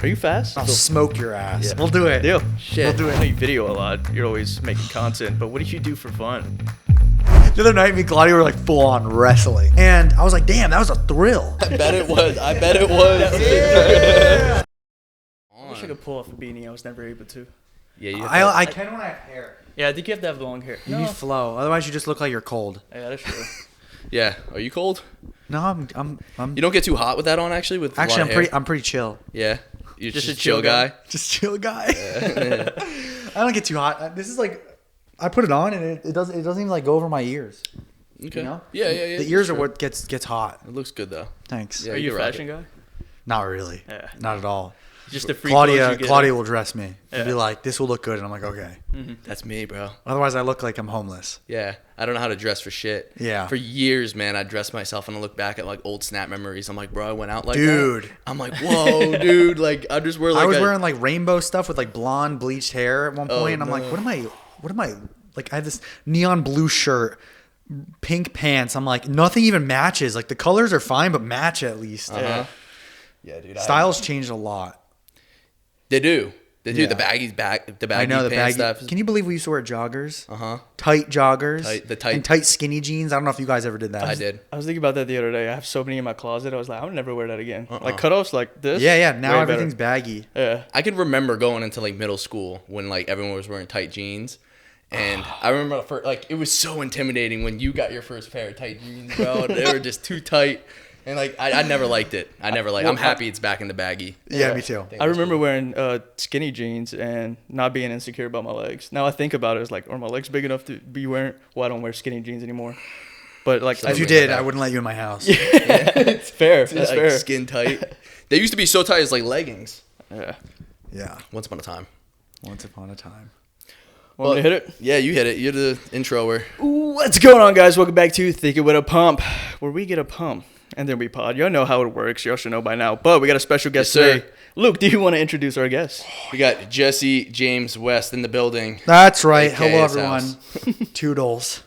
Are you fast? I'll smoke your ass. Yeah. We'll do it. Deal. Shit. We'll do it. I know you video a lot. You're always making content, but what do you do for fun? The other night, me and Claudia were like full on wrestling. And I was like, damn, that was a thrill. I bet it was. Yeah. I wish I could pull off a beanie. I was never able to. Yeah, you I can when I have hair. Yeah, I think you have to have long hair. You need flow. Otherwise, you just look like you're cold. Yeah, that's true. Yeah. Are you cold? No, I'm You don't get too hot with that on, actually. With actually, a lot of hair? I'm pretty chill. Yeah. You're Just just a a chill guy. Just chill guy. I don't get too hot. This is like, I put it on and it doesn't even like go over my ears. Okay. You know? Yeah. The ears are what gets hot. It looks good though. Thanks. Yeah, Are you a you're right. fashion guy? Not really. Yeah. Not at all. Just the free clothes you get. Claudia will dress me. Yeah. Be like, this will look good, and I'm like, okay. That's me, bro. Otherwise, I look like I'm homeless. Yeah. I don't know how to dress for shit. Yeah. For years, man, I dressed myself and I look back at like old Snap memories. I'm like, bro, I went out like Dude. that. I'm like, whoa, dude. Like, I just wear like I was wearing like rainbow stuff with like blonde bleached hair at one point. Oh, And I'm like, no. what am I like? I have this neon blue shirt, pink pants. I'm like, nothing even matches. Like the colors are fine, but match at least. Yeah, dude. Styles changed a lot. They do. They do. Yeah. The baggy I know the pants baggy. stuff. Can you believe we used to wear joggers? Uh-huh. Tight joggers. And tight skinny jeans. I don't know if you guys ever did that. I did. I was thinking about that the other day. I have so many in my closet. I was like, I would never wear that again. Like cutoffs like this. Yeah. Now way everything's better. baggy. Yeah. I can remember going into like middle school when like everyone was wearing tight jeans. And I remember like it was so intimidating when you got your first pair of tight jeans, bro. They were just too tight. And like I never liked it. I'm happy it's back in the baggy. Yeah, me too. I remember wearing skinny jeans and not being insecure about my legs. Now I think about it, it's like, are my legs big enough to be wearing? Well, I don't wear skinny jeans anymore. But like, If you did, I wouldn't let you in my house. it's fair. It's Like fair. skin tight. They used to be so tight as like leggings. Yeah. Yeah. Once upon a time. Once upon a time. Want me to hit it? Yeah, you hit it. You're the introer. Ooh, what's going on, guys? Welcome back to Think It With a Pump, where we get a pump and then we pod. Y'all know how it works. Y'all should know by now. But we got a special guest Yes, sir. today. Luke, do you want to introduce our guest? We got Jesse James West in the building. That's right. AKA Hello, his everyone. house. Toodles.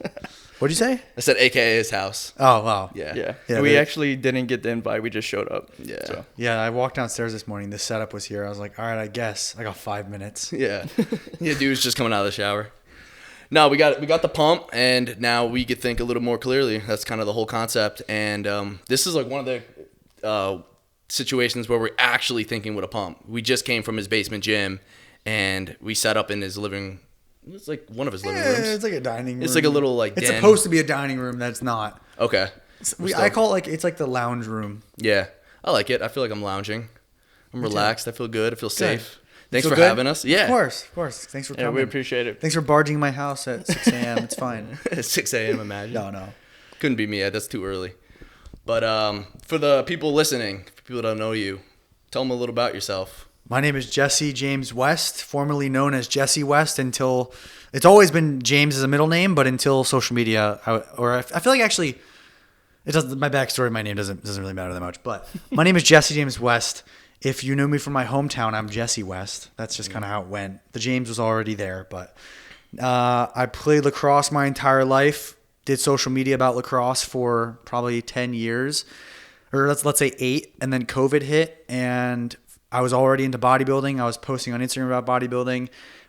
What'd you say? I said AKA his house. Oh, wow. Yeah. Yeah. We actually didn't get the invite. We just showed up. Yeah. So. Yeah, I walked downstairs this morning. The setup was here. I was like, all right, I guess. I got 5 minutes. Yeah. Yeah, dude's just coming out of the shower. No, we got the pump, and now we could think a little more clearly. That's kind of the whole concept. And this is like one of the situations where we're actually thinking with a pump. We just came from his basement gym, and we set up in his living. It's like one of his living rooms. It's like a dining room. It's like a little like It's den. supposed to be a dining room. That's not. Okay. I call it like, it's like the lounge room. Yeah, I like it. I feel like I'm lounging. I'm relaxed. I feel good. I feel safe. Thanks Feel for good? having us. Yeah. Of course. Thanks for Yeah, coming. we appreciate it. Thanks for barging my house at 6 a.m. It's fine. 6 a.m. Imagine. No. Couldn't be me. That's too early. But for the people listening, for people that don't know you, tell them a little about yourself. My name is Jesse James West, formerly known as Jesse West until it's always been James as a middle name, but until social media, I feel like actually it doesn't. My backstory, my name doesn't really matter that much. But my name is Jesse James West. If you knew me from my hometown, I'm Jesse West. That's just kind of how it went. The James was already there, but I played lacrosse my entire life. Did social media about lacrosse for probably 10 years, or let's say 8, and then COVID hit, and I was already into bodybuilding. I was posting on Instagram about bodybuilding.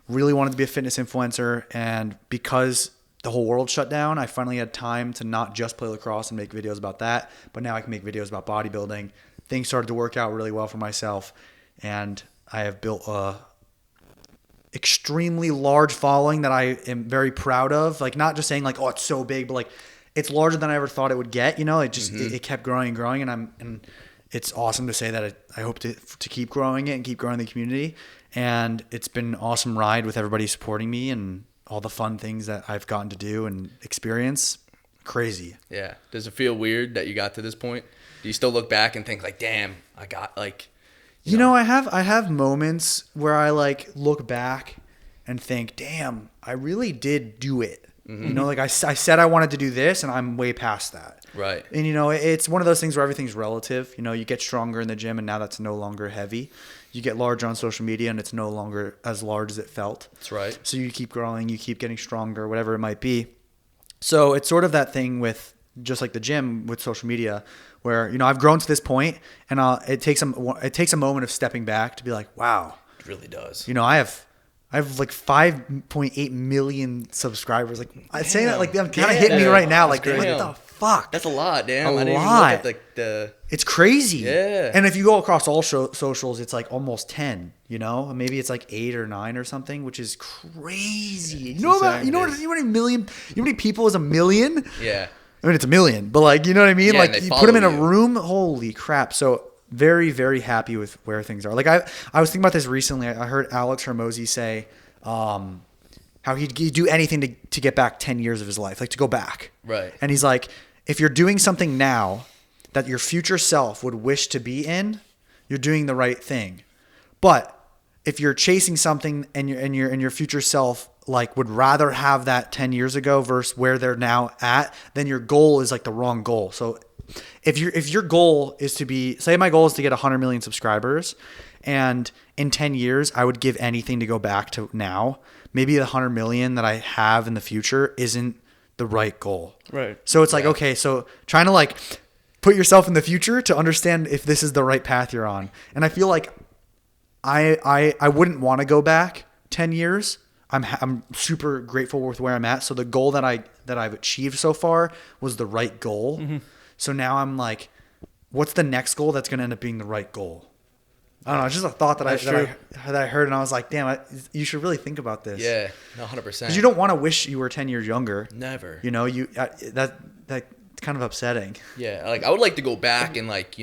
Really wanted to be a fitness influencer, and because the whole world shut down, I finally had time to not just play lacrosse and make videos about that, but now I can make videos about bodybuilding. Things started to work out really well for myself, and I have built a extremely large following that I am very proud of. Like, not just saying like, oh, it's so big, but like it's larger than I ever thought it would get. You know, it just it kept growing and growing, and it's awesome to say that I hope to keep growing it and keep growing the community. And it's been an awesome ride with everybody supporting me and all the fun things that I've gotten to do and experience. Crazy. Yeah. Does it feel weird that you got to this point? Do you still look back and think like, damn, I got like... You know, I have moments where I like look back and think, damn, I really did do it. Mm-hmm. You know, like I said I wanted to do this, and I'm way past that. Right. And, you know, it's one of those things where everything's relative. You know, you get stronger in the gym, and now that's no longer heavy. You get larger on social media, and it's no longer as large as it felt. That's right. So you keep growing, you keep getting stronger, whatever it might be. So it's sort of that thing with just like the gym with social media, where I've grown to this point, and it takes a moment of stepping back to be like, wow, It really does. I have like 5.8 million subscribers. Like I say that, like I'm kind of hitting me right now. Like what the fuck? That's a lot, damn. I didn't even lot. look at the It's crazy. Yeah. And if you go across all socials, it's like almost 10. Maybe it's like 8 or 9 or something, which is crazy. You know how many people is a million? Yeah. I mean, it's a million, but like, you know what I mean? Yeah, Like and they you put them in a follow you. room. Holy crap. So very, very happy with where things are. Like I was thinking about this recently. I heard Alex Hormozy say, how he'd do anything to get back 10 years of his life, like to go back. Right. And he's like, if you're doing something now that your future self would wish to be in, you're doing the right thing. But if you're chasing something and your future self like would rather have that 10 years ago versus where they're now at, then your goal is like the wrong goal. So if your goal is to be, say my goal is to get 100 million subscribers, and in 10 years I would give anything to go back to now, maybe the 100 million that I have in the future isn't the right goal. Right. So it's like, okay, so trying to like put yourself in the future to understand if this is the right path you're on. And I feel like I wouldn't want to go back 10 years. I'm super grateful with where I'm at. So the goal that I've achieved so far was the right goal. Mm-hmm. So now I'm like, what's the next goal that's going to end up being the right goal? I don't know. It's just a thought that I heard, and I was like, damn, you should really think about this. Yeah, 100%. Because you don't want to wish you were 10 years younger. Never. That's kind of upsetting. Yeah, like I would like to go back and like,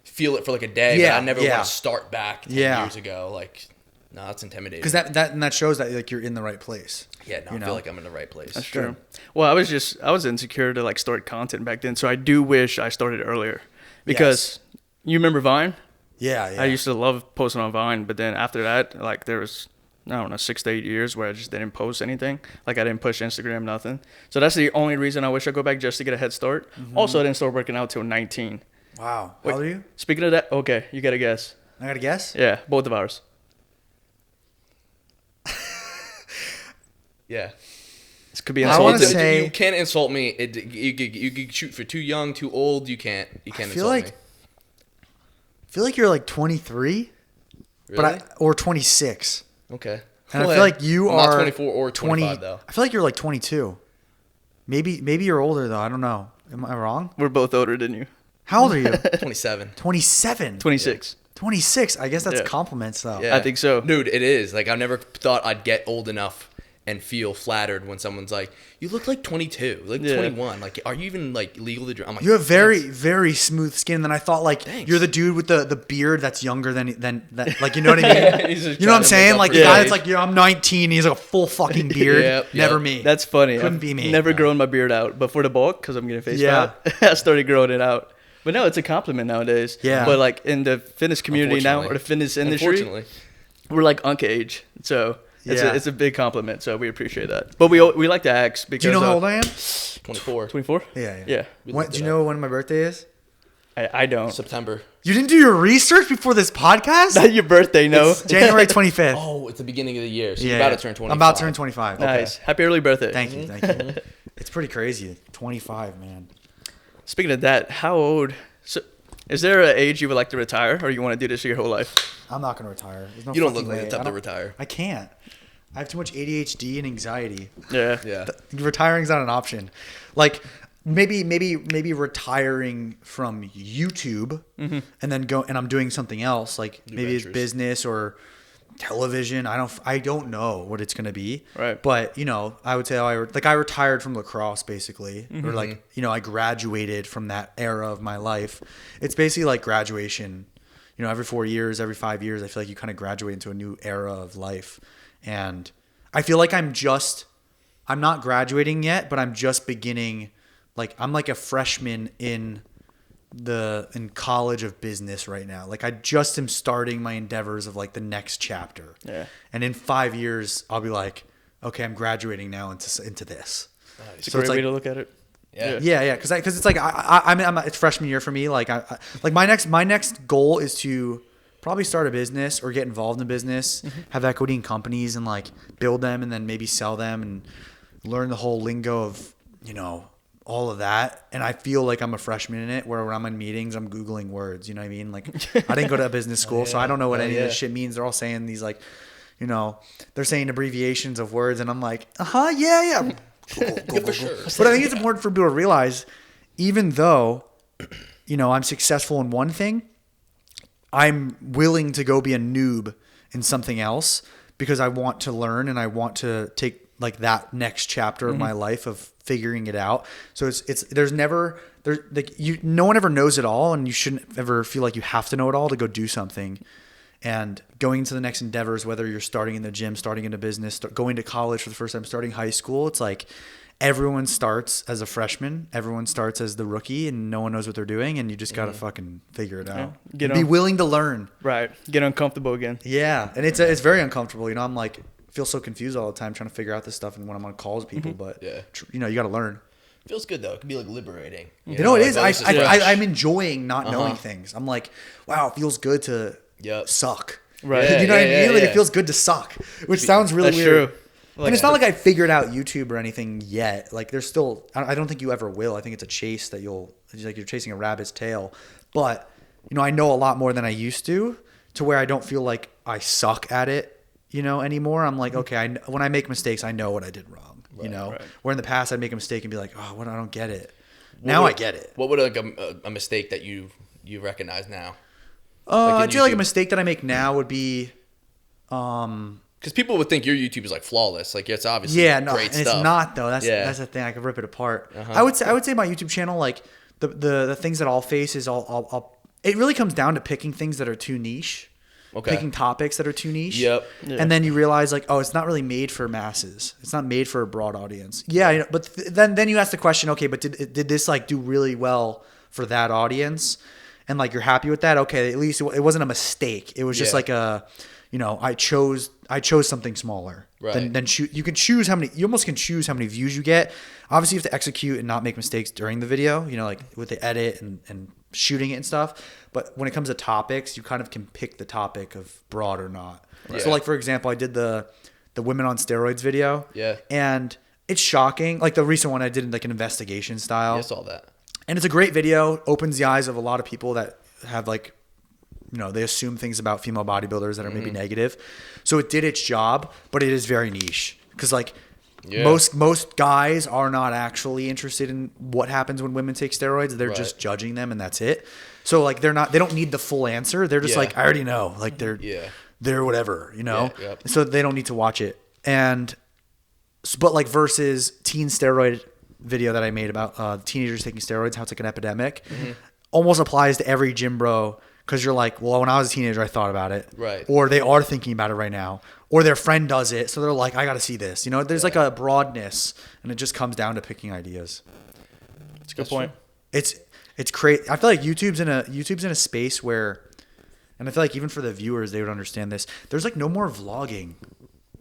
feel it for like a day, Yeah, but I never yeah. want to start back 10 Yeah. years ago. Like, no, that's intimidating. Because that shows that like you're in the right place. Yeah, no, I feel like I'm in the right place. That's true. Well, I was insecure to like start content back then, so I do wish I started earlier. Because you remember Vine? Yeah. I used to love posting on Vine, but then after that, like there was, I don't know, 6 to 8 years where I just didn't post anything. Like I didn't push Instagram, nothing. So that's the only reason I wish I go back, just to get a head start. Mm-hmm. Also, I didn't start working out till 19. Wow. Wait, How old are you? Speaking of that, okay, you got to guess. I got to guess? Yeah, both of ours. Yeah. This could be I wanna insulting. say- You can't insult me. You could shoot for too young, too old. You can't insult me. I feel like you're like 23, Really? or 26. Okay. And I feel like you I'm are not 24 or 25 though. I feel like you're like 22. Maybe you're older though. I don't know. Am I wrong? We're both older than you. How old are you? 27. 27. 26. 26. I guess that's Yeah. compliments though. Yeah. I think so. Dude, it is. Like I never thought I'd get old enough and feel flattered when someone's like, "You look like 22, like Yeah. 21. Like, are you even like legal to drink?" I'm like, You have very, "Thanks." very smooth skin. And then I thought like Thanks. you're the dude with the beard that's younger than that. Like, you know what I mean? He's just You know what I'm trying to make saying? up Like for the guy his that's like, I'm 19. He's like a full fucking beard. Yep, Never yep. me. That's funny. Couldn't I've be me. Never No. grown my beard out, but for the bulk, because I'm getting face Yeah. fat, I started growing it out. But no, it's a compliment nowadays. Yeah. But like in the fitness community now, or Unfortunately. the fitness industry, Unfortunately. we're like Unc age. So Yeah. it's a big compliment. So we appreciate that. But we like to ask because Do you know how old I am? 24. 24? Yeah. Yeah. We What, looked do it you up. know when my birthday is? I don't. September. You didn't do your research before this podcast? Not your birthday, no. It's January 25th. Oh, it's the beginning of the year. So Yeah. you're about to turn 25. I'm about to turn 25. Nice. Happy early birthday. Thank you. It's pretty crazy. 25, man. Speaking of that, how old? So, is there an age you would like to retire, or you want to do this your whole life? I'm not going to retire. There's no You don't fucking look like way. the type I to don't- retire. I can't. I have too much ADHD and anxiety. Yeah. Yeah. Retiring's not an option. Like maybe retiring from YouTube and then and I'm doing something else, like maybe it's ventures. business or television. I don't know what it's going to be. Right. But, I would say I retired from lacrosse basically, or like, I graduated from that era of my life. It's basically like graduation. Every 4 years, every 5 years, I feel like you kind of graduate into a new era of life. And I feel like I'm not graduating yet, but I'm just beginning. Like I'm like a freshman in college of business right now. Like I just am starting my endeavors of like the next chapter. Yeah. And in 5 years, I'll be like, okay, I'm graduating now into this. It's a So great it's way like- to look at it. Yeah. Yeah, because it's like it's freshman year for me. Like like my next goal is to probably start a business or get involved in a business, have equity in companies, and like build them and then maybe sell them and learn the whole lingo of all of that, and I feel like I'm a freshman in it, where when I'm in meetings, I'm Googling words, you know what I mean? Like, I didn't go to a business school, so I don't know what any of this shit means. They're all saying these, like, you know, they're saying abbreviations of words, and I'm like, yeah. Cool. For sure. But I think it's important for people to realize, even though, you know, I'm successful in one thing, I'm willing to go be a noob in something else because I want to learn and I want to take like that next chapter of my life of figuring it out. So no one ever knows it all, and you shouldn't ever feel like you have to know it all to go do something. And going into the next endeavors, whether you're starting in the gym, starting in a business, going to college for the first time, starting high school, it's like everyone starts as a freshman, everyone starts as the rookie, and no one knows what they're doing, and you just gotta fucking figure it out. Be willing to learn. Right. Get uncomfortable again. Yeah, and it's very uncomfortable. You know, I'm like feel so confused all the time trying to figure out this stuff, and when I'm on calls with people, but you know, you gotta learn. Feels good though. It can be like liberating. You know it is. I'm enjoying not knowing things. I'm like, wow, it feels good to suck. Right. You know what I mean? Like it feels good to suck, which sounds really weird. True. Like, and it's not like I figured out YouTube or anything yet. Like there's still, I don't think you ever will. I think it's a chase that you're chasing a rabbit's tail. But, you know, I know a lot more than I used to where I don't feel like I suck at it, you know, anymore. I'm like, okay, when I make mistakes, I know what I did wrong, you know? Right. Where in the past I'd make a mistake and be like, oh, I don't get it. Now I get it. What would like a mistake that you recognize now? I feel like a mistake that I make now would be, because people would think your YouTube is like flawless, like it's obviously great stuff. It's not though. That's the thing. I could rip it apart. I would say my YouTube channel, like the things that I'll face is it really comes down to picking things that are too niche, picking topics that are too niche. And then you realize like, oh, it's not really made for masses. It's not made for a broad audience. Yeah, you know, but then you ask the question, okay, but did this like do really well for that audience? And like you're happy with that? Okay, at least it wasn't a mistake. It was just like you know, I chose something smaller. Right. Then you can choose you almost can choose how many views you get. Obviously, you have to execute and not make mistakes during the video, you know, like with the edit and shooting it and stuff. But when it comes to topics, you kind of can pick the topic of broad or not. Right. So like, for example, I did the women on steroids video. Yeah. And it's shocking. Like the recent one I did in like an investigation style. I saw that. And it's a great video, opens the eyes of a lot of people that have like, you know, they assume things about female bodybuilders that are maybe negative. So it did its job, but it is very niche because like most guys are not actually interested in what happens when women take steroids. They're just judging them and that's it. So like they don't need the full answer. They're just like, I already know, like they're whatever, you know? So they don't need to watch it. But like versus teen steroid video that I made about teenagers taking steroids, how it's like an epidemic, almost applies to every gym bro. Because you're like, well, when I was a teenager, I thought about it. Right. Or they are thinking about it right now. Or their friend does it. So they're like, I got to see this. You know, there's like a broadness. And it just comes down to picking ideas. That's a good point. It's crazy. I feel like YouTube's in a space where, and I feel like even for the viewers, they would understand this. There's like no more vlogging.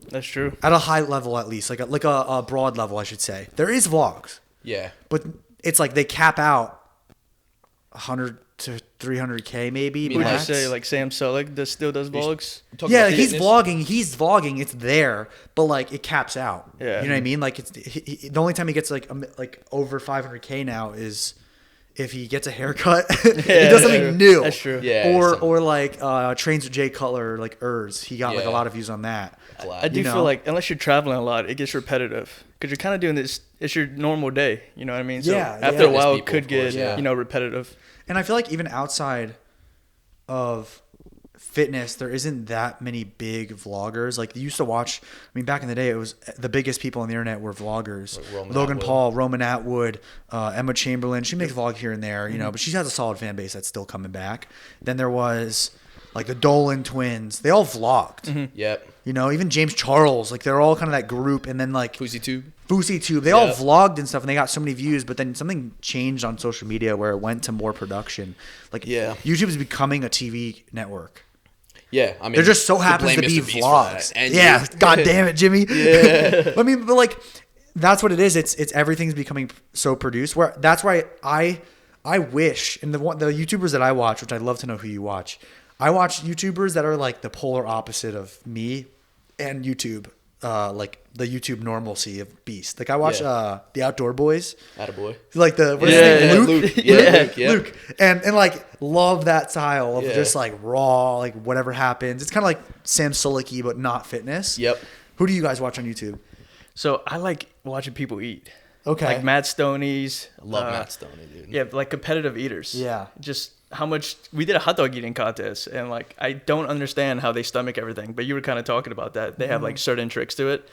That's true. At a high level, at least. Like a broad level, I should say. There is vlogs. Yeah. But it's like they cap out 100 to 300K maybe. Would you say like Sam Sulek still does vlogs? Yeah, like he's vlogging. It's there, but like it caps out. Yeah, you know what I mean? Like it's the only time he gets like over 500K now is if he gets a haircut. He does something new. That's true. Yeah. Or like trains with Jay Cutler, like He got like a lot of views on that. I do feel like unless you're traveling a lot, it gets repetitive because you're kind of doing this. It's your normal day. You know what I mean? So after a while, it could get repetitive. And I feel like even outside of fitness, there isn't that many big vloggers. Like you used to watch, I mean, back in the day, it was the biggest people on the internet were vloggers. Like Logan Paul, Roman Atwood, Emma Chamberlain. She makes vlog here and there, you know, but she has a solid fan base that's still coming back. Then there was like the Dolan twins. They all vlogged. Yep. You know, even James Charles, like they're all kind of that group. And then like FouseyTube. They all vlogged and stuff, and they got so many views. But then something changed on social media where it went to more production. Like YouTube is becoming a TV network. Yeah, I mean, there just so happens to be vlogs. Yeah, God damn it, Jimmy. Yeah, I mean, but like that's what it is. It's everything's becoming so produced. Where that's why I wish, and the YouTubers that I watch, which I'd love to know who you watch. I watch YouTubers that are like the polar opposite of me and YouTube. like the YouTube normalcy of Beast. Like I watch the Outdoor Boys. Attaboy. Like the what's his name? Luke. Luke. Yeah. Luke. And like love that style of just like raw, like whatever happens. It's kind of like Sam Sullicky, but not fitness. Yep. Who do you guys watch on YouTube? So I like watching people eat. Okay. Like Matt Stoney's. I love Matt Stoney, dude. Yeah, like competitive eaters. Yeah. Just how much we did a hot dog eating contest, and like I don't understand how they stomach everything, but you were kind of talking about that. They have like certain tricks to it,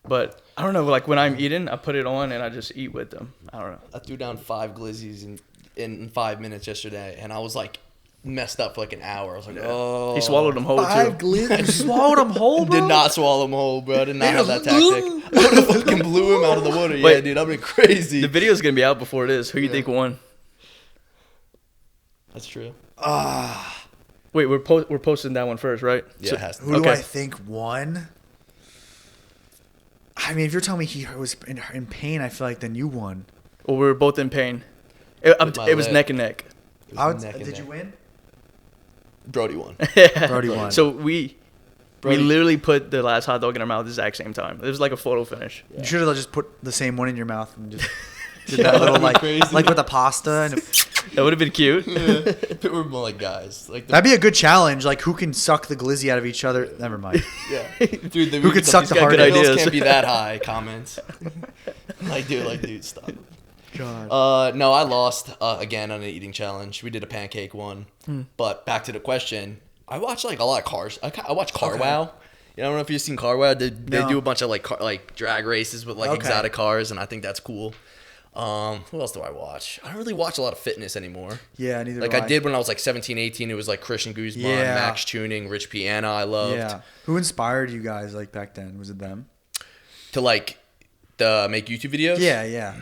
but I don't know. Like when I'm eating, I put it on and I just eat with them. I don't know. I threw down 5 glizzies in 5 minutes yesterday, and I was like messed up for like an hour. I was like, oh. He swallowed them whole Five too. glizzies. You swallowed them whole, bro? Did not swallow him whole, bro. I did not have that tactic. I would have fucking blew him out of the water. Yeah, Wait. dude, I've been crazy. The video's gonna be out before it is. Who you think won? That's true. Wait, we're posting that one first, right? Yeah, So- it has to. Who do Okay. I think won? I mean, if you're telling me he was in pain, I feel like then you won. Well, we were both in pain. It My was leg. neck and neck. It was Did neck and you neck. win? Brody won. Brody won. So we Brody- literally put the last hot dog in our mouth at the exact same time. It was like a photo finish. You should have just put the same one in your mouth and just did Yeah, that little that'd be like crazy. like with the pasta. And That would have been cute. If it were more like guys, like the, that'd be a good challenge. Like who can suck the glizzy out of each other? Never mind. yeah, dude. Who could suck the hardest? ideas. Bills can't be that high. Comments. dude, stop. God. No, I lost again on an eating challenge. We did a pancake one, but back to the question. I watch like a lot of cars. I watch Car Wow. You know, I don't know if you've seen Car Wow. They No. do a bunch of like drag races with like Okay. exotic cars, and I think that's cool. Who else do I watch? I don't really watch a lot of fitness anymore. Yeah, neither. Like do I did when I was like 17, 18. It was like Christian Guzman, Yeah. Max Tuning, Rich Piana. I loved Yeah. Who inspired you guys like back then? Was it them? to like make YouTube videos. Yeah.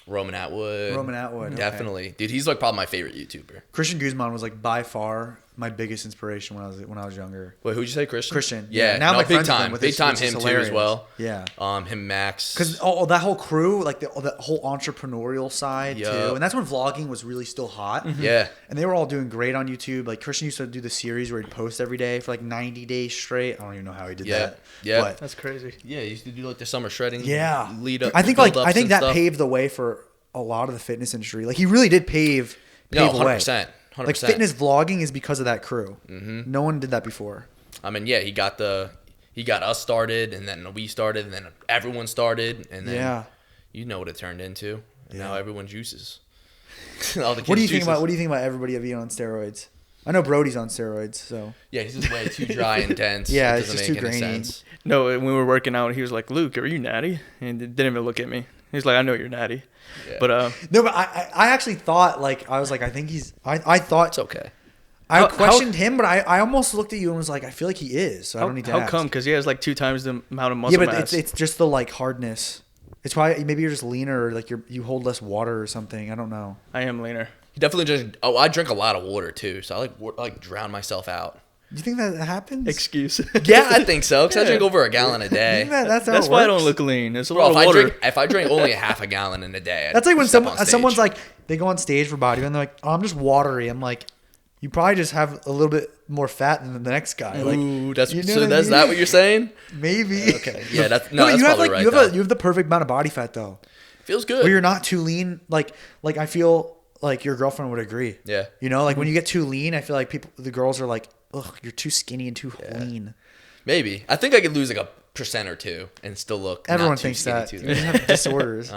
Roman Atwood. Okay. Definitely, dude. He's like probably my favorite YouTuber. Christian Guzman was like by far my biggest inspiration when I was younger. Wait, who'd you say, Christian? Christian. Yeah, Now no, my big friends with him, time, with big his- time. which is Him too hilarious. as well. Yeah. Him, Max. Because that whole crew, like the whole entrepreneurial side Yup. too, and that's when vlogging was really still hot. Yeah. And they were all doing great on YouTube. Like Christian used to do the series where he'd post every day for like 90 days straight. I don't even know how he did Yeah. that. Yeah. But That's crazy. Yeah, he used to do like the summer shredding. yeah, Lead up. I think build-ups I think and that stuff. paved the way for a lot of the fitness industry. Like he really did pave No, the way. 100%. 100%. Like fitness vlogging is because of that crew. Mm-hmm. No one did that before. I mean, yeah, he got us started, and then we started, and then everyone started, and then Yeah. you know what it turned into. And Yeah. now everyone juices. All the kids What do you think juices. about everybody being on steroids? I know Brodie's on steroids, so Yeah, he's just way too dry and dense. Yeah, It it's doesn't just make too any grainy. sense. No, when we were working out, he was like, "Luke, are you natty?" And he didn't even look at me. He's like, "I know you're natty," Yeah. but no. But I actually thought like I was like I think he's I thought It's okay. I How- questioned him, but I almost looked at you and was like I feel like he is. So I don't need to. how ask. come? Because he has like 2 times the amount of Yeah, muscle but mass. it's just the like hardness. It's probably maybe you're just leaner, or like you hold less water or something. I don't know. I am leaner. He definitely just. Oh, I drink a lot of water too, so I like drown myself out. Do you think that happens? Excuse. Yeah, I think so. Because I Yeah. drink over a gallon a You day. think that's how That's it why I works? don't look lean. It's a Bro, lot of water. if I drink only a half a gallon in a day, I'd That's like when step on stage. someone's like they go on stage for bodybuilding and they're like, "Oh, I'm just watery." I'm like, "You probably just have a little bit more fat than the next guy." Like, Ooh, that's you know so. what I That's mean? that what you're saying? maybe. Okay, yeah, that's No, no, that's you have probably like right. you have the perfect amount of body fat though, Feels good. where you're not too lean. Like I feel like your girlfriend would agree. Yeah. You know, like when you get too lean, I feel like the girls are like, "Ugh, you're too skinny and too lean." Maybe I think I could lose like a % or 2 and still look. Everyone not too thinks skinny that. too. You just have disorders.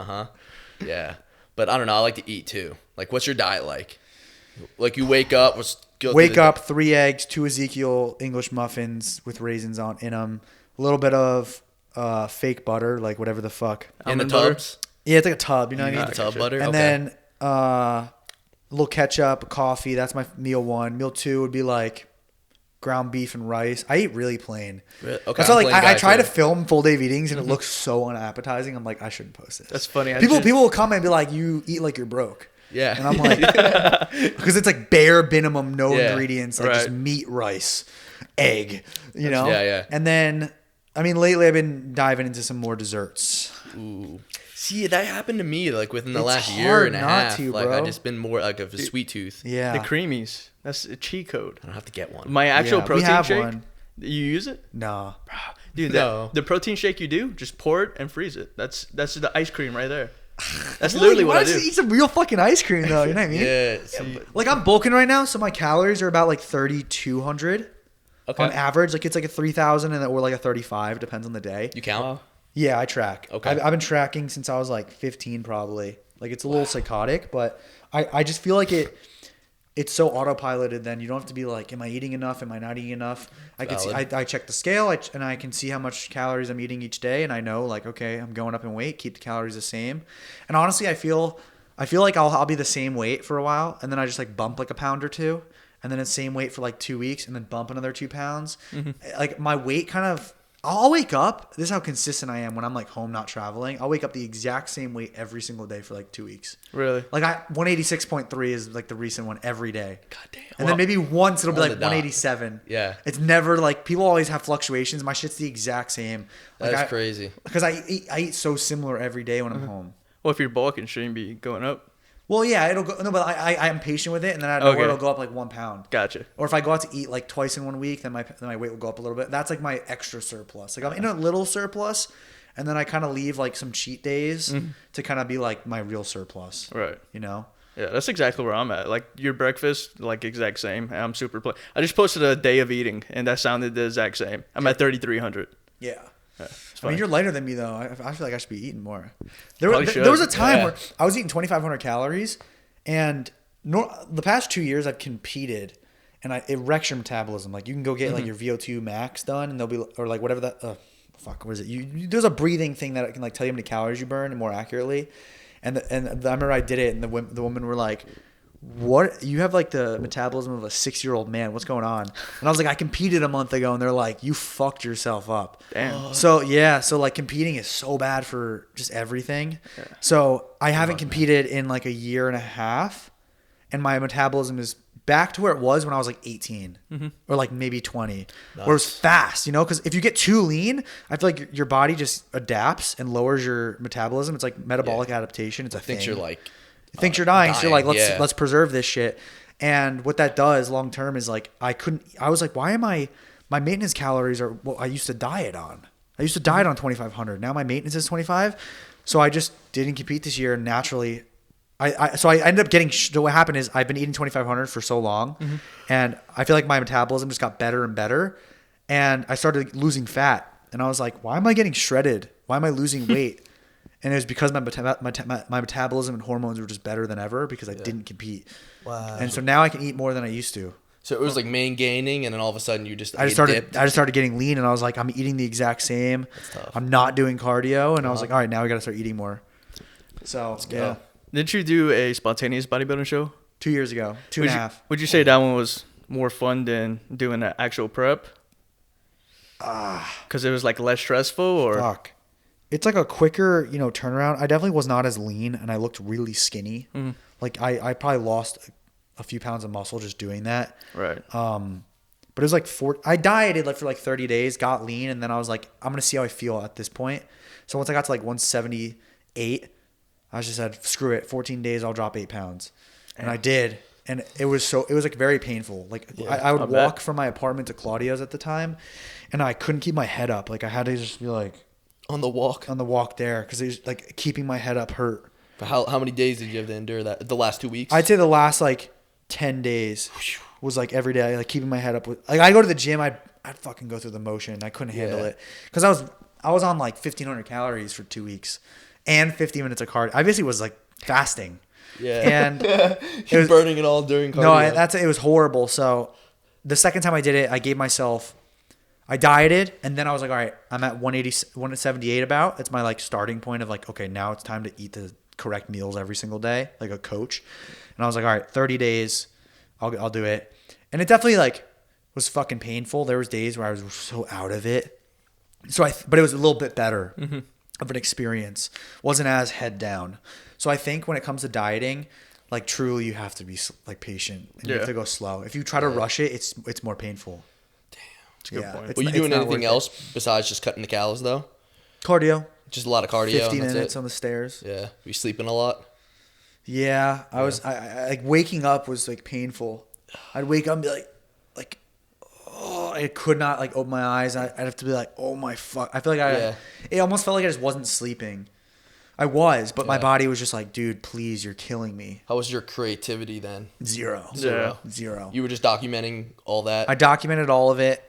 Yeah, but I don't know. I like to eat too. Like, what's your diet like? Like you wake up, Wake up, 3 eggs, 2 Ezekiel English muffins with raisins in them, a little bit of fake butter, like whatever the fuck. in the Almond butter? tubs. Yeah, it's like a tub, you know what I You mean? eat the tub butter, And okay. then a little ketchup, coffee. That's my meal 1. Meal 2 would be like ground beef and rice. I eat really plain. Really? Okay, That's why, I'm like plain I guy, try too. to film full day of eatings and it looks so unappetizing. I'm like, I shouldn't post this. That's funny. People will comment and be like, "You eat like you're broke." Yeah. And I'm like, because it's like bare minimum, no Yeah, ingredients, like just right. meat, rice, egg, you know? yeah. And then, I mean, lately I've been diving into some more desserts. Ooh. See, that happened to me like within the It's last year hard and a not half. to, Like I bro. just been more like of a sweet tooth. Yeah. The creamies. That's a cheat code. I don't have to get one. My actual Yeah, we protein have shake. one. You use it? Nah. Dude, Dude, No. the protein shake you do, just pour it and freeze it. That's the ice cream right there. That's literally what I do. Eat some real fucking ice cream though. You know what I mean? Yeah. Like I'm bulking right now, so my calories are about like 3,200 Okay. on average. Like it's like a 3,000 or like a 35, depends on the day. You count? Yeah, I track. Okay. I've been tracking since I was like 15 probably. Like it's a little psychotic, but I just feel like it's so autopiloted then you don't have to be like, am I eating enough? Am I not eating enough? I can see, I check the scale and I can see how much calories I'm eating each day. And I know like, okay, I'm going up in weight, keep the calories the same. And honestly, I feel like I'll be the same weight for a while. And then I just like bump like a pound or two and then it's same weight for like 2 weeks and then bump another 2 pounds. Like my weight kind of, I'll wake up. This is how consistent I am when I'm like home, not traveling. I'll wake up the exact same weight every single day for like 2 weeks. Really? Like 186.3 is like the recent one every day. God damn. And then maybe once it'll be On like the dot. 187. Yeah. It's never like, people always have fluctuations. My shit's the exact same. Like That's crazy. Because I eat so similar every day when I'm home. Well, if you're bulking, shouldn't you be going up? Well, yeah, it'll go. No, but I am patient with it, and then I know Okay. it'll go up like 1 pound. Gotcha. Or if I go out to eat like twice in 1 week, then my weight will go up a little bit. That's like my extra surplus. Like I'm in a little surplus, and then I kind of leave like some cheat days to kind of be like my real surplus. Right. You know? Yeah, that's exactly where I'm at. Like your breakfast, like exact same. And I'm super. I just posted a day of eating, and that sounded the exact same. I'm at 3,300. Yeah. Yeah, it's I mean, fine. you're lighter than me though. I feel like I should be eating more. Probably There was a should. time Yeah. where I was eating 2,500 calories, and the past 2 years I've competed, and it wrecks your metabolism. Like you can go get like your VO2 max done, and they'll be or like whatever that. Fuck, what is it? There's a breathing thing that can like tell you how many calories you burn more accurately, and I remember I did it, and the women were like, what, you have like the metabolism of a 6-year-old man, what's going on? And I was like, I competed a month ago, and they're like, you fucked yourself up. Damn. So yeah, so like competing is so bad for just everything. So I haven't competed in like a year and a half, and my metabolism is back to where it was when I was like 18 or like maybe 20, where it was fast, you know, because if you get too lean, I feel like your body just adapts and lowers your metabolism. It's like metabolic adaptation. It's a thing. Thinks you're like, It thinks you're dying, so you're like, dying, let's preserve this shit. And what that does long term is like I was like, why am my maintenance calories are what I used to diet on. I used to diet on 2,500. Now my maintenance is 25. So I just didn't compete this year, and naturally so I ended up getting, what happened is I've been eating 2,500 for so long, and I feel like my metabolism just got better and better, and I started losing fat, and I was like, why am I getting shredded? Why am I losing weight? And it was because my metabolism and hormones were just better than ever because I didn't compete. wow. And so now I can eat more than I used to. So it was like main gaining, and then all of a sudden you I just started getting lean, and I was like, I'm eating the exact same. tough. I'm not doing cardio, and I was like, all right, now we got to start eating more. So yeah, Didn't you do a spontaneous bodybuilding show? 2 years ago, two and a half. Would you say that one was more fun than doing an actual prep? Because it was like less stressful, or Fuck. It's like a quicker, turnaround. I definitely was not as lean, and I looked really skinny. Like I probably lost a few pounds of muscle just doing that. right? But it was like I dieted like for like 30 days, got lean, and then I was like, I'm gonna see how I feel at this point. So once I got to like 178, I just said, screw it, 14 days, I'll drop 8 pounds, and I did. And it was like very painful. Like I would walk from my apartment to Claudio's at the time, and I couldn't keep my head up. Like I had to just be like on the walk. on the walk there because it was like keeping my head up hurt. For how many days did you have to endure that? The last 2 weeks? I'd say the last like 10 days was like every day, like keeping my head up. Like I go to the gym, I'd fucking go through the motion. I couldn't handle it because I was on like 1,500 calories for 2 weeks and 50 minutes of cardio. I basically was like fasting. Yeah. And it was burning it all during cardio. No, it was horrible. So the second time I did it, I dieted, and then I was like, all right, I'm at 178 about. That's my like starting point of like, okay, now it's time to eat the correct meals every single day, like a coach. And I was like, all right, 30 days, I'll do it. And it definitely like was fucking painful. There was days where I was so out of it. But it was a little bit better of an experience. Wasn't as head down. So I think when it comes to dieting, like truly you have to be like patient and you have to go slow. If you try to rush it, it's more painful. That's a good point. Were you doing anything else besides just cutting the calories though? Cardio. Just a lot of cardio. 50 and that's minutes it? on the stairs. Yeah. Were you sleeping a lot? Yeah, I like waking up was like painful. I'd wake up and be like, I could not like open my eyes. I'd have to be like, oh my fuck. I feel like it almost felt like I just wasn't sleeping. I was, but my body was just like, dude, please, you're killing me. How was your creativity then? Zero. You were just documenting all that? I documented all of it.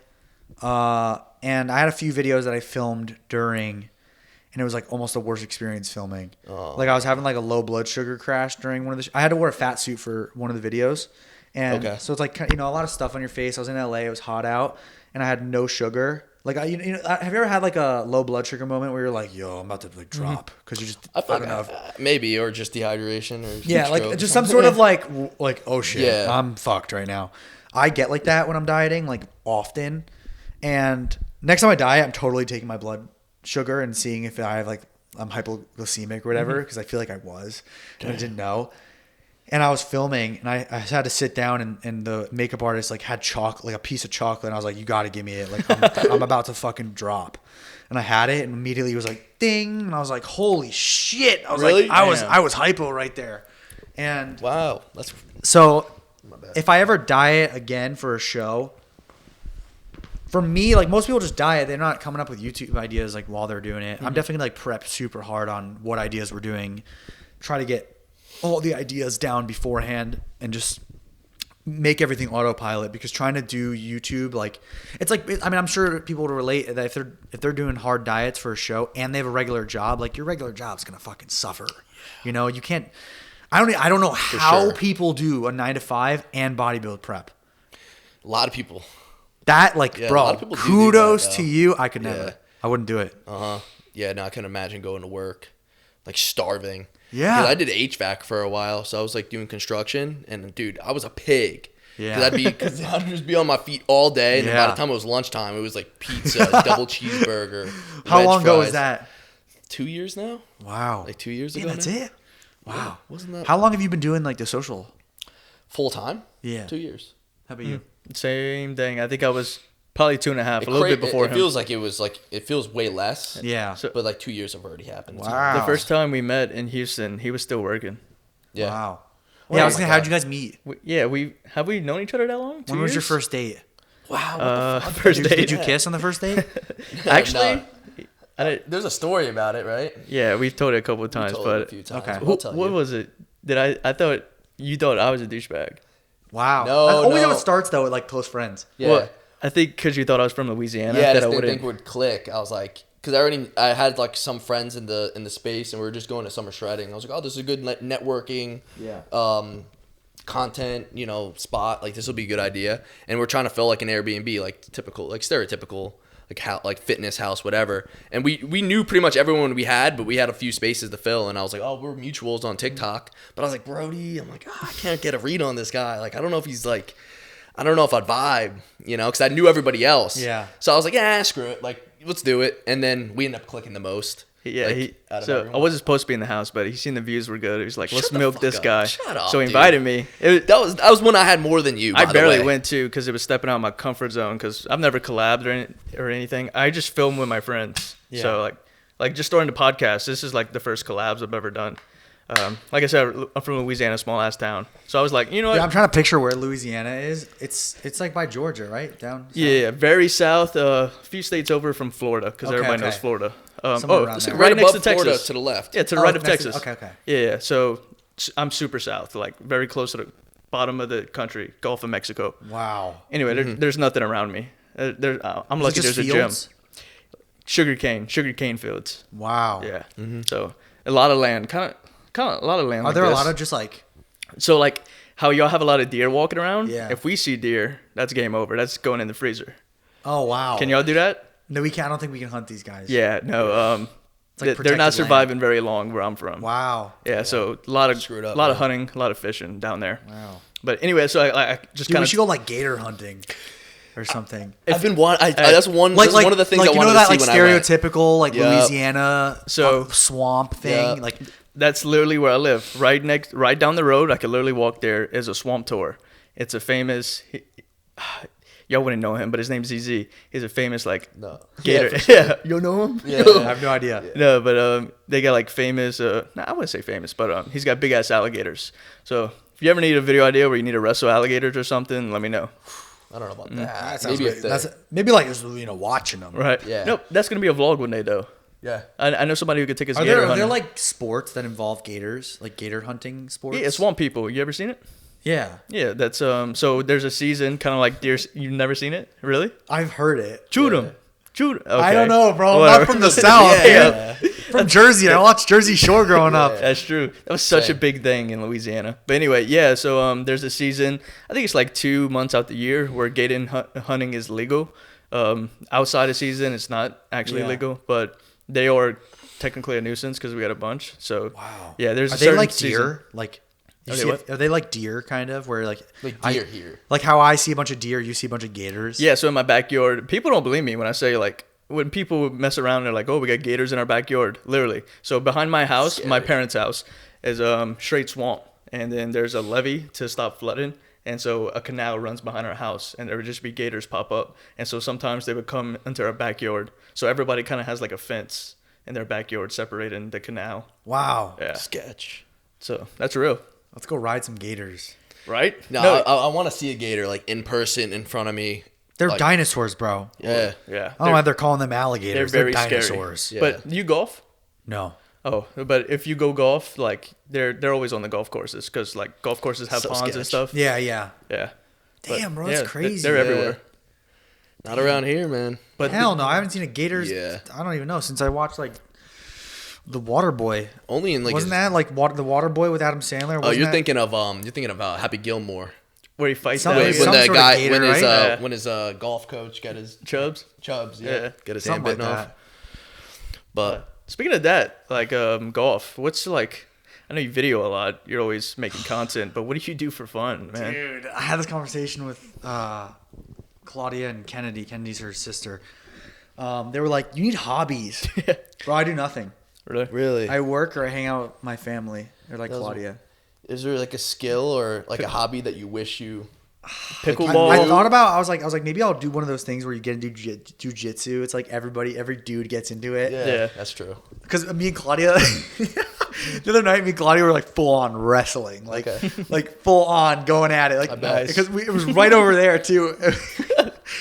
And I had a few videos that I filmed during, and it was like almost the worst experience filming. Oh. Like I was having like a low blood sugar crash during one of the, I had to wear a fat suit for one of the videos. And so it's like, you know, a lot of stuff on your face. I was in LA, it was hot out, and I had no sugar. Like, have you ever had like a low blood sugar moment where you're like, yo, I'm about to like drop? Because you just, I don't know. Maybe, or just dehydration. Or like just some sort of like, oh shit, I'm fucked right now. I get like that when I'm dieting, like often. And next time I diet, I'm totally taking my blood sugar and seeing if I have like, I'm hypoglycemic or whatever, because I feel like I was, and I didn't know. And I was filming, and I had to sit down, and the makeup artist like had chocolate, like a piece of chocolate, and I was like, "You got to give me it! Like I'm about to fucking drop." And I had it, and immediately it was like ding, and I was like, "Holy shit!" I was like, I was hypo right there. And wow, that's so. If I ever diet again for a show, for me, like most people just diet, they're not coming up with YouTube ideas like while they're doing it. I'm definitely gonna like prep super hard on what ideas we're doing, try to get all the ideas down beforehand and just make everything autopilot, because trying to do YouTube, like it's like, I mean, I'm sure people would relate that if they're doing hard diets for a show and they have a regular job, like your regular job's going to fucking suffer. You know, you can't, I don't know how people do a 9 to 5 and bodybuild prep. A lot of people. That like, bro, kudos to you. I could never, I wouldn't do it. Yeah. No, I couldn't imagine going to work, like starving. Yeah, I did HVAC for a while, so I was like doing construction, and dude, I was a pig. Yeah, because I'd just be on my feet all day, and by the time it was lunchtime, it was like pizza, double cheeseburger. How long ago was that? 2 years now. Wow, like 2 years ago. That's now? it. Wow, yeah, wasn't that? How long have you been doing like the social? Full time? Yeah, 2 years. How about you? Same thing. I think I was probably 2.5, a little bit before him. It feels like it feels way less. Yeah. But like 2 years have already happened. Wow. The first time we met in Houston, he was still working. Yeah. Wow. Yeah, I was saying, how'd you guys meet? Have we known each other that long? When was your first date? Wow. What the fuck? First date. Did you kiss on the first date? Actually, there's a story about it, right? Yeah, we've told it a couple of times, but a few times. Okay. What was it? I thought you thought I was a douchebag. Wow. No, That's always how it starts though, with like close friends. Yeah. Well, I think because you thought I was from Louisiana. Yeah, that I I didn't think would click. I was like, because I had like some friends in the space, and we were just going to summer shredding. I was like, oh, this is a good networking, content, spot. Like this will be a good idea. And we're trying to fill like an Airbnb, like typical, like stereotypical, like fitness house, whatever. And we knew pretty much everyone we had, but we had a few spaces to fill. And I was like, oh, we're mutuals on TikTok. But I was like, Brodie, I'm like, I can't get a read on this guy. Like, I don't know if he's like, I don't know if I'd vibe, because I knew everybody else. Yeah. So I was like, yeah, screw it. Like, let's do it. And then we ended up clicking the most. Yeah. I wasn't supposed to be in the house, but he seen the views were good. He was like, let's milk this guy. Shut up, so he invited me. That was when I had more than you. I barely went to, because it was stepping out of my comfort zone, because I've never collabed or anything. I just film with my friends. Yeah. So like just starting the podcast, this is like the first collabs I've ever done. Like I said, I'm from Louisiana, small ass town. So I was like, you know what? Yeah, I'm trying to picture where Louisiana is. It's like by Georgia, right? Down south? Yeah, very south. A few states over from Florida, because everybody knows Florida. It's right next above to Florida, Texas. to the left. Yeah, to the right of Texas. Okay. Yeah, so I'm super south, like very close to the bottom of the country, Gulf of Mexico. Wow. Anyway, there's nothing around me. I'm lucky there's fields? a gym. Sugarcane fields. Wow. Yeah. Mm-hmm. So a lot of land, kind of a lot of land. Are there a lot of just like? So like how y'all have a lot of deer walking around? Yeah. If we see deer, that's game over. That's going in the freezer. Oh wow. Can y'all do that? No, we can't. I don't think we can hunt these guys. Yeah, no. Like they're not surviving land. very long where I'm from. Wow. Yeah, so a lot of hunting, a lot of fishing down there. Wow. But anyway, so I just kind of. We should go like gator hunting, or something. That's one of the things I wanted to see when I went. Stereotypical like Louisiana swamp thing. Yeah. Like that's literally where I live. Right down the road, I could literally walk there. Is a swamp tour. It's a famous. Y'all wouldn't know him, but his name's ZZ. He's a famous gator. Yeah, you know him? Yeah, I have no idea. Yeah. No, but they got like famous. I wouldn't say famous, but he's got big ass alligators. So if you ever need a video idea where you need to wrestle alligators or something, let me know. I don't know about that. That sounds Maybe great. if they, That's maybe like just watching them. Right. Yeah. Nope. That's gonna be a vlog one day though. yeah. I know somebody who could take his Are gator there hunting. like sports that involve gators, like gator hunting sports? Yeah, swamp people. You ever seen it? Yeah, Yeah, that's so there's a season kind of like deer. You've never seen it, really? I've heard it. Shoot 'em. Shoot. Okay. I don't know, bro. I'm Whatever. not from the South. Yeah. From Jersey. I watched Jersey Shore growing up. That's true. That was such a big thing in Louisiana. But anyway, yeah. So there's a season. I think it's like 2 months out the year where gator hunting is legal. Outside of season, it's not actually Yeah. legal, but they are technically a nuisance because we got a bunch. So Wow. yeah, there's Are a they certain like season. deer? Like, Are they what? are they like deer kind of? Where like Deer here. like how I see a bunch of deer, you see a bunch of gators. Yeah, so in my backyard, people don't believe me when I say like when people mess around, they're like, "Oh, we got gators in our backyard." Literally. So behind my house, my parents' house, is straight swamp, and then there's a levee to stop flooding, and so a canal runs behind our house, and there would just be gators pop up, and so sometimes they would come into our backyard. So everybody kind of has like a fence in their backyard separating the canal. Wow. Yeah. Sketch. So that's real, Let's go ride some gators. right? No, I want to see a gator like in person in front of me. They're Like- dinosaurs, bro. Yeah. Yeah. I don't know why they're calling them alligators. They're very dinosaurs. scary. Yeah. But you golf? No. Oh, but if you go golf, like they're always on the golf courses because like golf courses have So ponds and sketch. stuff. Yeah, yeah. Yeah. Damn, bro, yeah, that's crazy. They're everywhere. Not around here, man. But Hell no, I haven't seen a gator. Yeah. I don't even know since I watched like the Water Boy. Only in like. Wasn't that like the Water Boy with Adam Sandler? Oh, Wasn't you're that- thinking of Happy Gilmore. where he fights Some- that Wait, When some the sort of guy gator, right? Yeah. when his golf coach got his Chubs. Chubs, Yeah. got his something hand like bitten off. that. But Speaking of that, like golf, what's like? I know you video a lot. You're always making content, but what do you do for fun, man? Dude, I had this conversation with Claudia and Kennedy. Kennedy's her sister. They were like, "You need hobbies." Bro, I do nothing. Really? I work or I hang out with my family. They're like Those are- Claudia. is there like a skill or like a hobby that you wish you? Pickleball. I thought about. I was like, maybe I'll do one of those things where you get into jujitsu. It's like every dude gets into it. Yeah. That's true. Because me and Claudia, the other night, me and Claudia were like full on wrestling, like Okay. like full on going at it, like bet. because it was right over there too.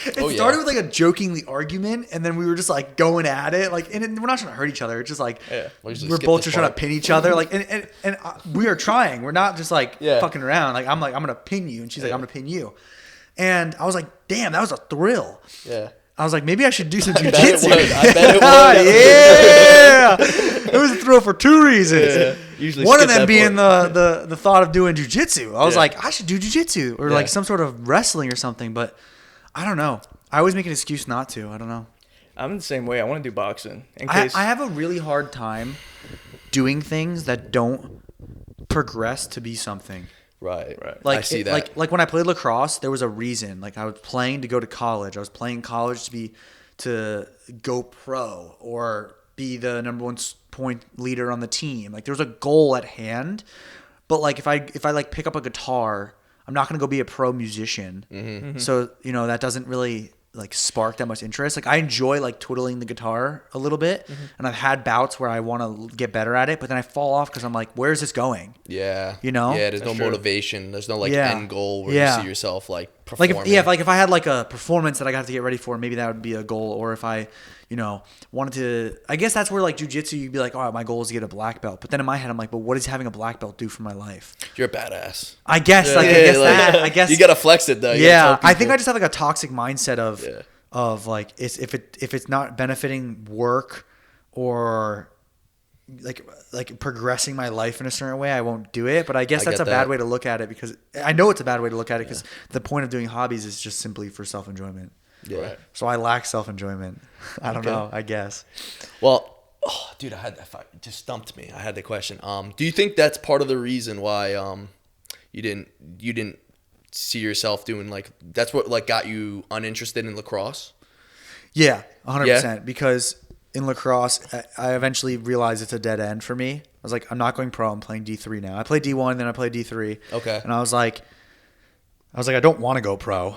It Oh, yeah. started with like a jokingly argument, and then we were just like going at it, like, and we're not trying to hurt each other. It's just like Yeah. We'll usually we're skip both this just trying to part. pin each other, like, and we are trying. We're not just like Yeah. fucking around. Like I'm gonna pin you, and she's like I'm gonna pin you, and I was like, damn, that was a thrill. Yeah. I was like, maybe I should do some bet it jujitsu. would. I bet it would. Yeah, it was a thrill for two reasons. Yeah. Usually One of skip them that being part. the thought of doing jujitsu. I was Yeah. like, I should do jujitsu or like Yeah. some sort of wrestling or something, but I don't know. I always make an excuse not to. I don't know. I'm the same way. I want to do boxing in I case. have a really hard time doing things that don't progress to be something. Right. Like, I see that. Like when I played lacrosse, there was a reason. Like I was playing to go to college. I was playing college to go pro or be the number one point leader on the team. Like there was a goal at hand. But like if I like pick up a guitar, I'm not gonna go be a pro musician. Mm-hmm. So that doesn't really like spark that much interest. Like I enjoy like twiddling the guitar a little bit, and I've had bouts where I want to get better at it, but then I fall off because I'm like, where's this going? Yeah. You know? Yeah. There's no That's true. motivation. There's no like Yeah. end goal where Yeah. you see yourself like Like performing. if I had like a performance that I got to get ready for, maybe that would be a goal. Or if I, wanted to, I guess that's where like jujitsu, you'd be like, all right, my goal is to get a black belt. But then in my head, I'm like, but what does having a black belt do for my life? You're a badass. I guess Yeah, like, I guess you gotta flex it though. You yeah, gotta tell I think people. I just have like a toxic mindset of Yeah. like if it's not benefiting work or like progressing my life in a certain way, I won't do it. But I guess I that's get a bad that. way to look at it because I know it's a bad way to look at it because the point of doing hobbies is just simply for self enjoyment. Yeah. Right. So I lack self enjoyment. I don't Okay. know. I guess. Well, dude, it just stumped me. I had the question. Do you think that's part of the reason why you didn't see yourself doing like that's what like got you uninterested in lacrosse? Yeah, 100%. Yeah? Because in lacrosse, I eventually realized it's a dead end for me. I was like, I'm not going pro. I'm playing D3 now. I played D1, then I played D3. Okay. And I was like, I don't want to go pro.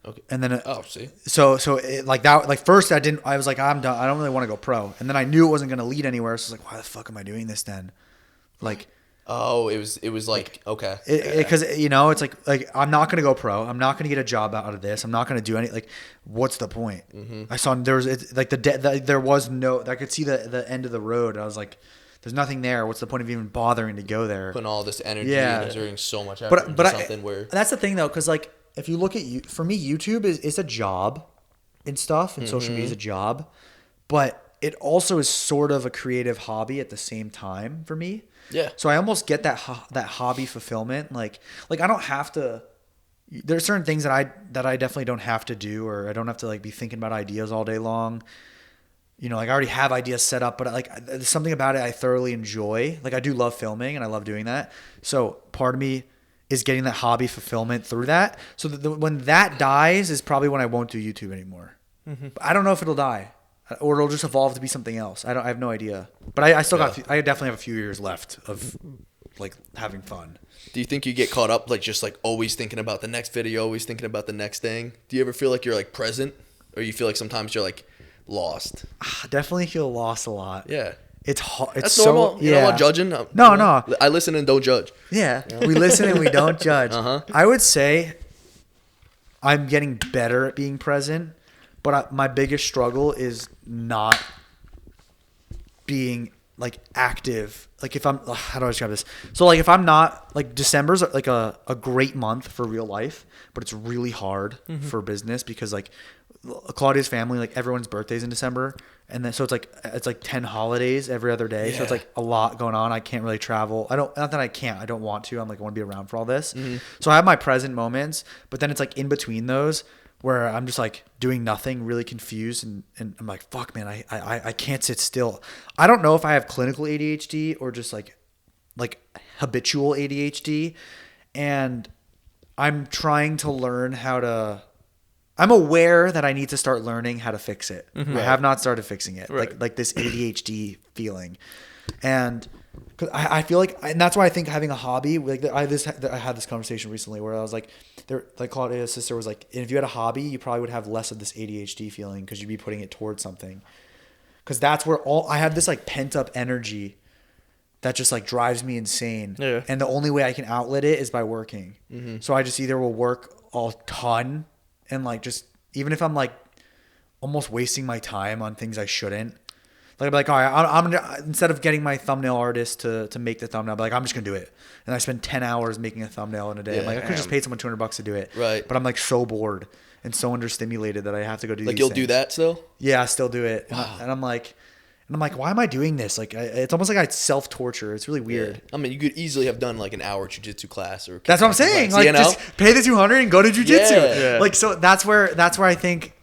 Okay. And then See. so it, like that, like first I was like, I'm done. I don't really want to go pro. And then I knew it wasn't going to lead anywhere. So I was like, why the fuck am I doing this then? Like, Oh, it was like okay. Because you know, it's like I'm not gonna go pro. I'm not gonna get a job out of this. I'm not gonna do any like. What's the point? I saw there was like there was no. I could see the end of the road. I was like, there's nothing there. What's the point of even bothering to go there? Putting all this energy and exerting so much effort but into something where that's the thing though, because like if you look at you, for me, YouTube is a job and stuff, and social media is a job, but it also is sort of a creative hobby at the same time for me. Yeah. So I almost get that hobby fulfillment. Like I don't have to. There's certain things that I definitely don't have to do, or I don't have to like be thinking about ideas all day long. You know, like I already have ideas set up, but like there's something about it I thoroughly enjoy. Like I do love filming, and I love doing that. So part of me is getting that hobby fulfillment through that. So when that dies is probably when I won't do YouTube anymore. But I don't know if it'll die. Or it'll just evolve to be something else. I have no idea. But I still I definitely have a few years left of like having fun. Do you think you get caught up like just like always thinking about the next video, always thinking about the next thing? Do you ever feel like you're like present, or you feel like sometimes you're like lost? I definitely feel lost a lot. Yeah. It's hard. It's That's so normal. You're not judging. No. I listen and don't judge. Yeah. We listen and we don't judge. Uh-huh. I would say I'm getting better at being present, but my biggest struggle is not being like active. Like if I'm, how do I describe this? So like if I'm not, like December's like a great month for real life, but it's really hard for business because like Claudia's family, like everyone's birthday's in December. And then, so it's like 10 holidays every other day. Yeah. So it's like a lot going on. I can't really travel. Not that I can't, I don't want to. I'm like, I want to be around for all this. So I have my present moments, but then it's like in between those where I'm just like doing nothing, really confused. And I'm like, fuck man, I can't sit still. I don't know if I have clinical ADHD or just like habitual ADHD. And I'm trying to learn I'm aware that I need to start learning how to fix it. I have not started fixing it. Right. Like this ADHD feeling. And cause I feel like, and that's why I think having a hobby, like I had this conversation recently where I was like, Claudia's sister was like, if you had a hobby, you probably would have less of this ADHD feeling because you'd be putting it towards something. Cause that's where I have this like pent up energy that just like drives me insane. Yeah. And the only way I can outlet it is by working. So I just either will work a ton and like just, even if I'm like almost wasting my time on things I shouldn't, like I'd be like, all right, I'm gonna, instead of getting my thumbnail artist to make the thumbnail, I'd be like, I'm just gonna do it. And I spend 10 hours making a thumbnail in a day. Yeah, I'm like, I could just pay someone $200 to do it. Right. But I'm like so bored and so understimulated that I have to go do like these you'll things. Do that still? Yeah, I still do it. Wow. And I'm like, why am I doing this? Like, it's almost like I self-torture. It's really weird. Yeah. I mean, you could easily have done like an hour jiu-jitsu class or. That's what I'm saying. Like, just pay the $200 and go to jiu-jitsu. Yeah. Like, so that's where I think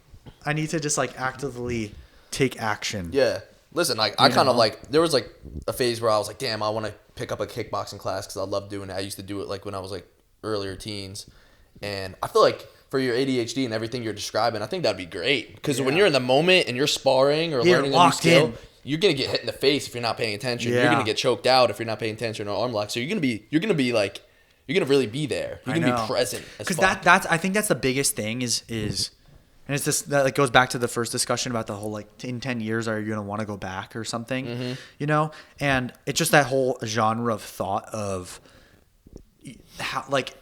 I need to just like actively take action. Yeah. Listen, like I kind of like, there was like a phase where I was like, damn, I want to pick up a kickboxing class because I love doing it. I used to do it like when I was like earlier teens, and I feel like for your ADHD and everything you're describing, I think that'd be great because when you're in the moment and you're sparring or learning a new skill. You're gonna get hit in the face if you're not paying attention. Yeah. You're gonna get choked out if you're not paying attention or arm lock. So you're gonna really be there. You're gonna be present. Because that's I think that's the biggest thing is and it's this that like goes back to the first discussion about the whole like in 10 years are you gonna want to go back or something, you know? And it's just that whole genre of thought of how like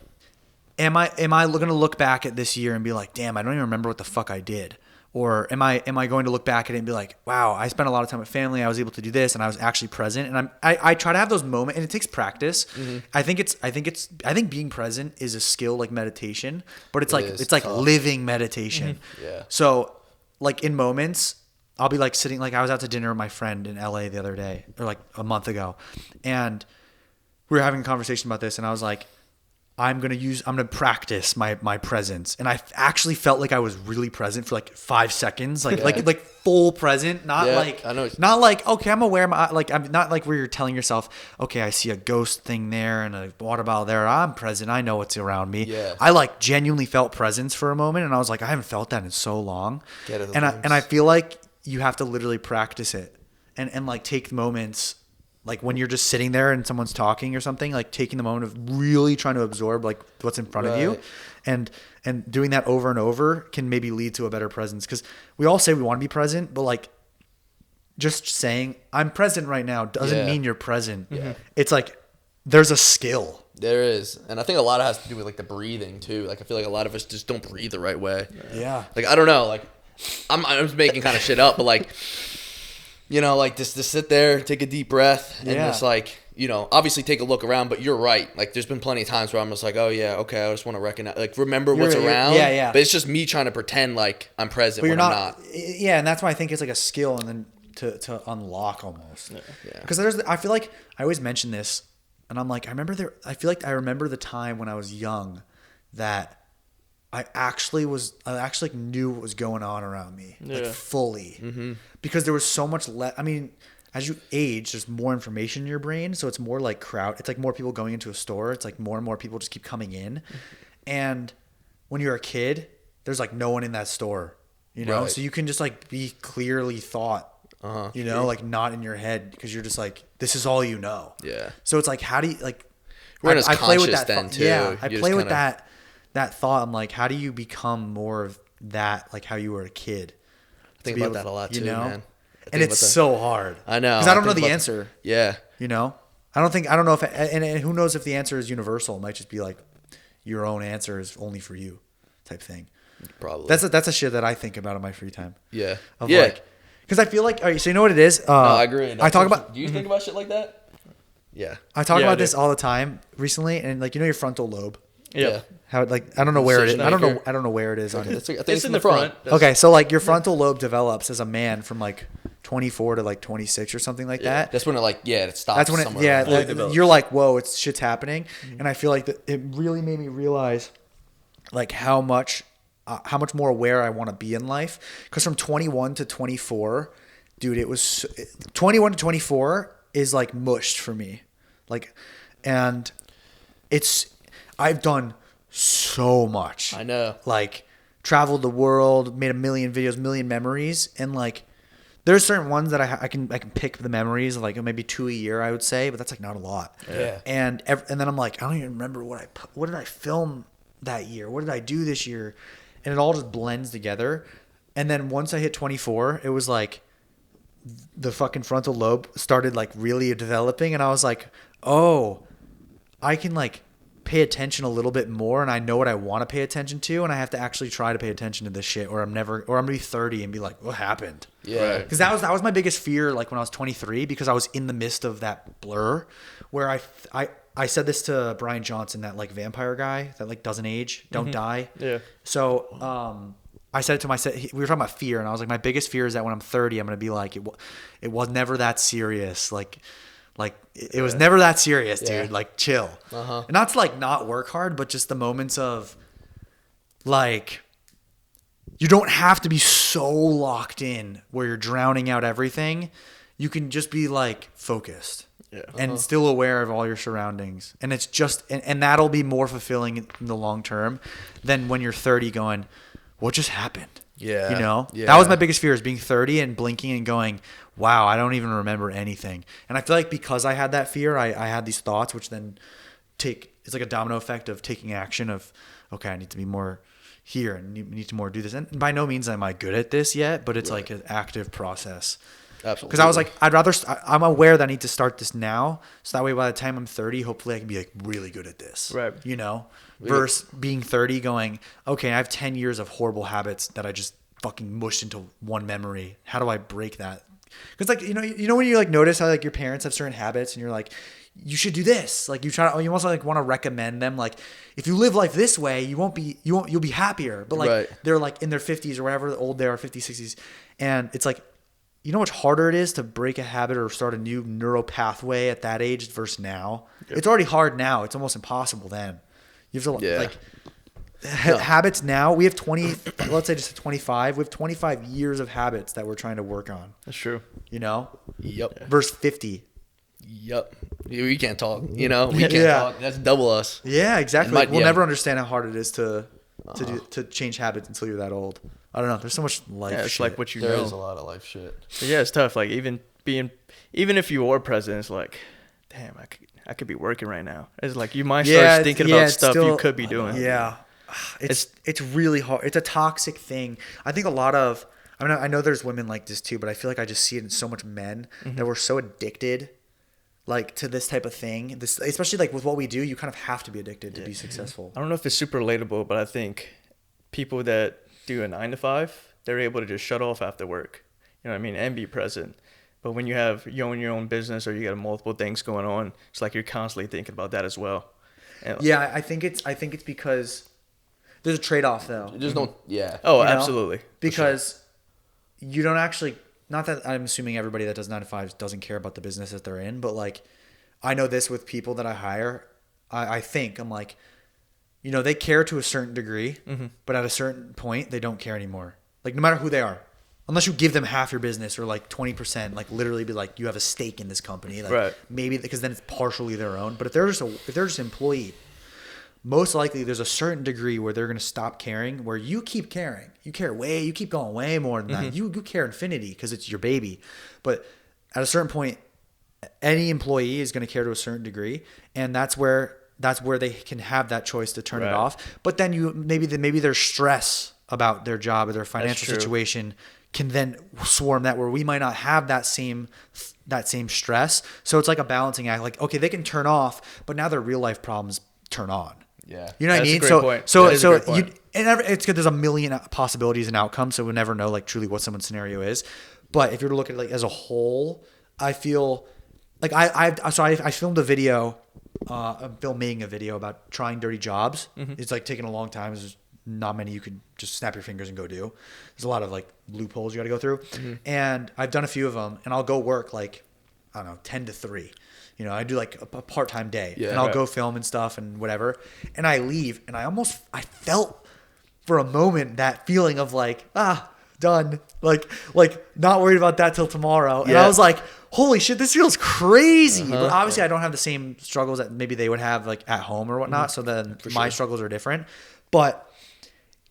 am I gonna look back at this year and be like, damn, I don't even remember what the fuck I did. Or am I going to look back at it and be like, wow, I spent a lot of time with family. I was able to do this, and I was actually present. And I try to have those moments, and it takes practice. I think being present is a skill like meditation, but it's like living meditation. Yeah. So like in moments, I'll be like sitting, like I was out to dinner with my friend in LA the other day, or like a month ago, and we were having a conversation about this, and I was like, I'm going to practice my presence. And I actually felt like I was really present for like 5 seconds, like full present, not like, okay, I'm aware. I'm not like where you're telling yourself, okay, I see a ghost thing there and a water bottle there. I'm present. I know what's around me. Yeah. I like genuinely felt presence for a moment. And I was like, I haven't felt that in so long. And I feel like you have to literally practice it and like take moments. Like when you're just sitting there and someone's talking or something, like taking the moment of really trying to absorb like what's in front of you, and doing that over and over can maybe lead to a better presence. Because we all say we want to be present, but like just saying I'm present right now doesn't mean you're present. Yeah. It's like there's a skill. There is, and I think a lot of it has to do with like the breathing too. Like I feel like a lot of us just don't breathe the right way. Yeah. Like I don't know. Like I'm just making kind of shit up, but like like just sit there, take a deep breath, and just like obviously take a look around. But you're right. Like there's been plenty of times where I'm just like, oh yeah, okay, I just want to recognize, like remember what's around. Yeah, yeah. But it's just me trying to pretend like I'm present But when I'm not. Yeah, and that's why I think it's like a skill, and then to unlock almost. Yeah. Because I feel like I always mention this. And I'm like, I feel like I remember the time when I was young that I actually knew what was going on around me, like fully, because there was so much I mean, as you age, there's more information in your brain. So it's more like it's like more people going into a store. It's like more and more people just keep coming in. And when you're a kid, there's like no one in that store, Right. so you can just like be clearly thought. Like not in your head because you're just like, this is all you know. Yeah. So it's like, how do you like? I play with that then too. Yeah, I You play just with kinda- that thought. I'm like, how do you become more of that, like how you were a kid? I think about that a lot too, man. And it's so hard. I know. Because I don't know the answer. Yeah. I don't know if, and who knows if the answer is universal? It might just be like your own answer is only for you, type thing. Probably. That's a shit that I think about in my free time. Yeah. Because I feel like, all right, so you know what it is? No, I agree. I talk about. Do you think about shit like that? Yeah. I talk Yeah, about I do. this all the time recently, and like your frontal lobe. Yeah. How like I don't know where it is. Decision maker. I don't know where it is on I it. think It's in the front. Okay, so like your frontal lobe develops as a man from like 24 to like 26 or something like that. That's when it stops. That's when somewhere it, around there. develops. you're like, whoa, shit's happening, and I feel like it really made me realize like how much more aware I want to be in life. Because from 21 to 24, dude, 21 to 24 is like mushed for me, like, and I've done so much. I know. Like traveled the world, made a million videos, million memories, and like there's certain ones that I can pick the memories, like maybe 2 a year, I would say, but that's like not a lot. Yeah. And then I'm like, I don't even remember what did I film that year? What did I do this year? And it all just blends together. And then once I hit 24, it was like the fucking frontal lobe started like really developing, and I was like, oh, I can like pay attention a little bit more, and I know what I want to pay attention to, and I have to actually try to pay attention to this shit, or I'm gonna be 30 and be like, what happened? Yeah. Because that was my biggest fear, like when I was 23, because I was in the midst of that blur, where I said this to Brian Johnson, that like vampire guy that like doesn't age, don't die. Yeah. So I said it to we were talking about fear, and I was like, my biggest fear is that when I'm 30, I'm gonna be like, it was never that serious, like it was never that serious, dude. Yeah. Like chill. Uh-huh. And not to like not work hard, but just the moments of like, you don't have to be so locked in where you're drowning out everything. You can just be like focused. Yeah. And still aware of all your surroundings. And it's just, and that'll be more fulfilling in the long term than when you're 30 going, what just happened? Yeah. Yeah. That was my biggest fear, is being 30 and blinking and going, wow, I don't even remember anything. And I feel like because I had that fear, I had these thoughts, which then it's like a domino effect of taking action of, okay, I need to be more here and need to more do this. And by no means am I good at this yet, but it's like an active process. Absolutely. Because I was like, I'm aware that I need to start this now. So that way by the time I'm 30, hopefully I can be like really good at this. Right. Versus being 30 going, okay, I have 10 years of horrible habits that I just fucking mushed into one memory. How do I break that? Because like, when you like notice how like your parents have certain habits and you're like, you should do this. Like you also like want to recommend them. Like if you live life this way, you'll be happier. But like Right. they're like in their 50s or whatever old they are, 50s, 60s. And it's like, you know how much harder it is to break a habit or start a new neural pathway at that age versus now? Yep. It's already hard now. It's almost impossible then. You have to habits now. We have 20, let's say just 25. We have 25 years of habits that we're trying to work on. That's true. Yep. Versus 50. Yep. We can't talk. We can't Yeah. talk. That's double us. Yeah, exactly. And We'll never understand how hard it is to change habits until you're that old. I don't know. There's so much life. Yeah, it's shit. like what you There know. is a lot of life shit. But yeah, it's tough. Like even if you were president, it's like, damn, I could be working right now. It's like you might start thinking about it's stuff still- you could be doing. Yeah, it's really hard. It's a toxic thing. I think a lot of. I know there's women like this too, but I feel like I just see it in so much men that we're so addicted like to this type of thing. This, especially like with what we do, you kind of have to be addicted to be successful. I don't know if it's super relatable, but I think people that do a 9 to 5, they're able to just shut off after work. You know what I mean? And be present. But when you own your own business or you got multiple things going on, it's like you're constantly thinking about that as well. And Yeah, I think it's because there's a trade-off though. There's no, yeah. oh, You know? absolutely. Because you don't actually, not that I'm assuming everybody that does 9 to 5 doesn't care about the business that they're in, but like I know this with people that I hire, I think I'm like, you know, they care to a certain degree, but at a certain point they don't care anymore. Like no matter who they are, unless you give them half your business or like 20%, like literally be like, you have a stake in this company. Like Right. maybe because then it's partially their own, but if they're just an employee, most likely there's a certain degree where they're going to stop caring, where you keep caring. You keep going way more than that. You care infinity because it's your baby. But at a certain point, any employee is going to care to a certain degree. And that's where they can have that choice to turn it Right. off. But then maybe their stress about their job or their financial true. situation can then swarm that, where we might not have that same stress. So it's like a balancing act. Like, okay, they can turn off, but now their real life problems turn on. Yeah. You know what I That's a mean? great So point. so That is a so great point. it's good. There's a million possibilities and outcomes, so we'll never know like truly what someone's scenario is. But if you were to look at it like as a whole, I feel like I filmed a video, I'm filming a video about trying dirty jobs. It's like taking a long time. There's not many you could just snap your fingers and go do. There's a lot of like loopholes you got to go through, and I've done a few of them. And I'll go work like I don't know 10 to 3. You know, I do like a part-time day, Yeah, and I'll right. go film and stuff and whatever. And I leave, and I felt for a moment that feeling of like, done. Like not worried about that till tomorrow. And I Yeah. was like, holy shit, this feels crazy. But obviously I don't have the same struggles that maybe they would have like at home or whatnot. So then my struggles are different. But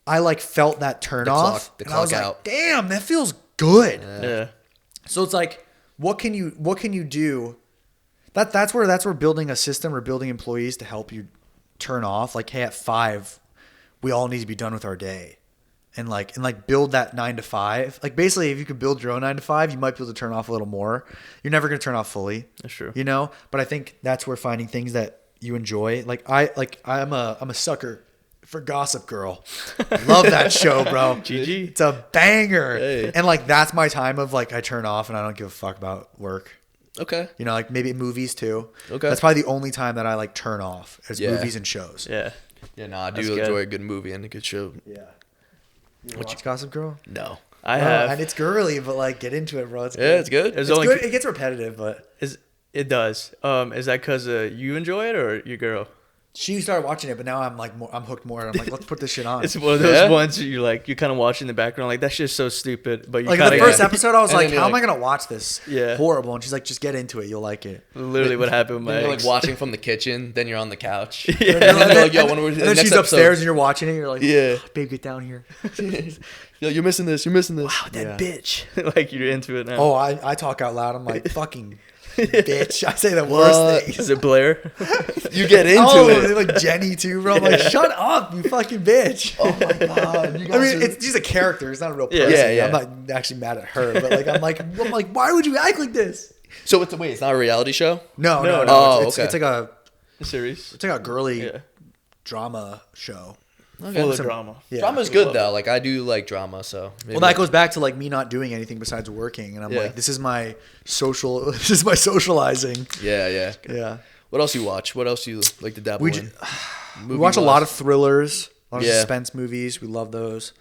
I like felt that turn off. The and I was clock like, out. damn, that feels good. Yeah. So it's like, what can you do? That's where building a system or building employees to help you turn off. Like, hey, at 5, we all need to be done with our day, and build that 9 to 5. Like basically, if you could build your own 9 to 5, you might be able to turn off a little more. You're never gonna turn off fully. That's true. You know, but I think that's where finding things that you enjoy. I'm a sucker for Gossip Girl. Love that show, bro. GG. It's a banger. Hey. And like that's my time of like I turn off and I don't give a fuck about work. Okay. You know, like maybe movies too. Okay. That's probably the only time that I like turn off is Yeah. movies and shows. Yeah. Yeah, no, I That's do good. enjoy a good movie and a good show. Yeah. You watch Gossip Girl? No. I Oh, have. and it's girly, but like get into it, bro. It's Yeah, it's good. It's It's only good. It gets repetitive, but it does. Is that because you enjoy it or your girl? she started watching it, but now I'm like I'm hooked more. I'm like, let's put this shit on. It's one of those Yeah? ones that you're kind of watching in the background, like that's just so stupid. But you like kind the of first episode, I was And like, then you're how am I like- gonna watch this? Yeah. Horrible. And she's like, just get into it. You'll like it. literally what happened with my Then you're ex. like watching from the kitchen, then you're on the couch. And And then you're like, yo, when we're and the then next she's episode- upstairs and you're watching it. You're like, Yeah. babe, get down here. Yo, you're missing this. You're missing this. Wow, that bitch. like you're into it now. Oh, I talk out loud. I'm like, fucking bitch. I say the worst What? things. Is it Blair? You get into Oh, it. like Jenny too, bro. I'm like, shut up, you fucking bitch. Oh my god. You I guys mean, are- she's a character. It's not a real Yeah. person. Yeah, yeah. I'm not actually mad at her, but like, I'm like, why would you act like this? So it's not a reality show? No. Oh, it's, okay. it's like a Series. a girly Yeah. drama show. Full of Some- drama. Yeah. Drama's good though. Like I do like drama, so maybe. Well, that goes back to like me not doing anything besides working, and I'm Yeah. like, this is my socializing. Yeah, yeah. Yeah. What else you watch? What else you like to dabble We in? We watch a lot of thrillers, a lot of Yeah. suspense movies. We love those.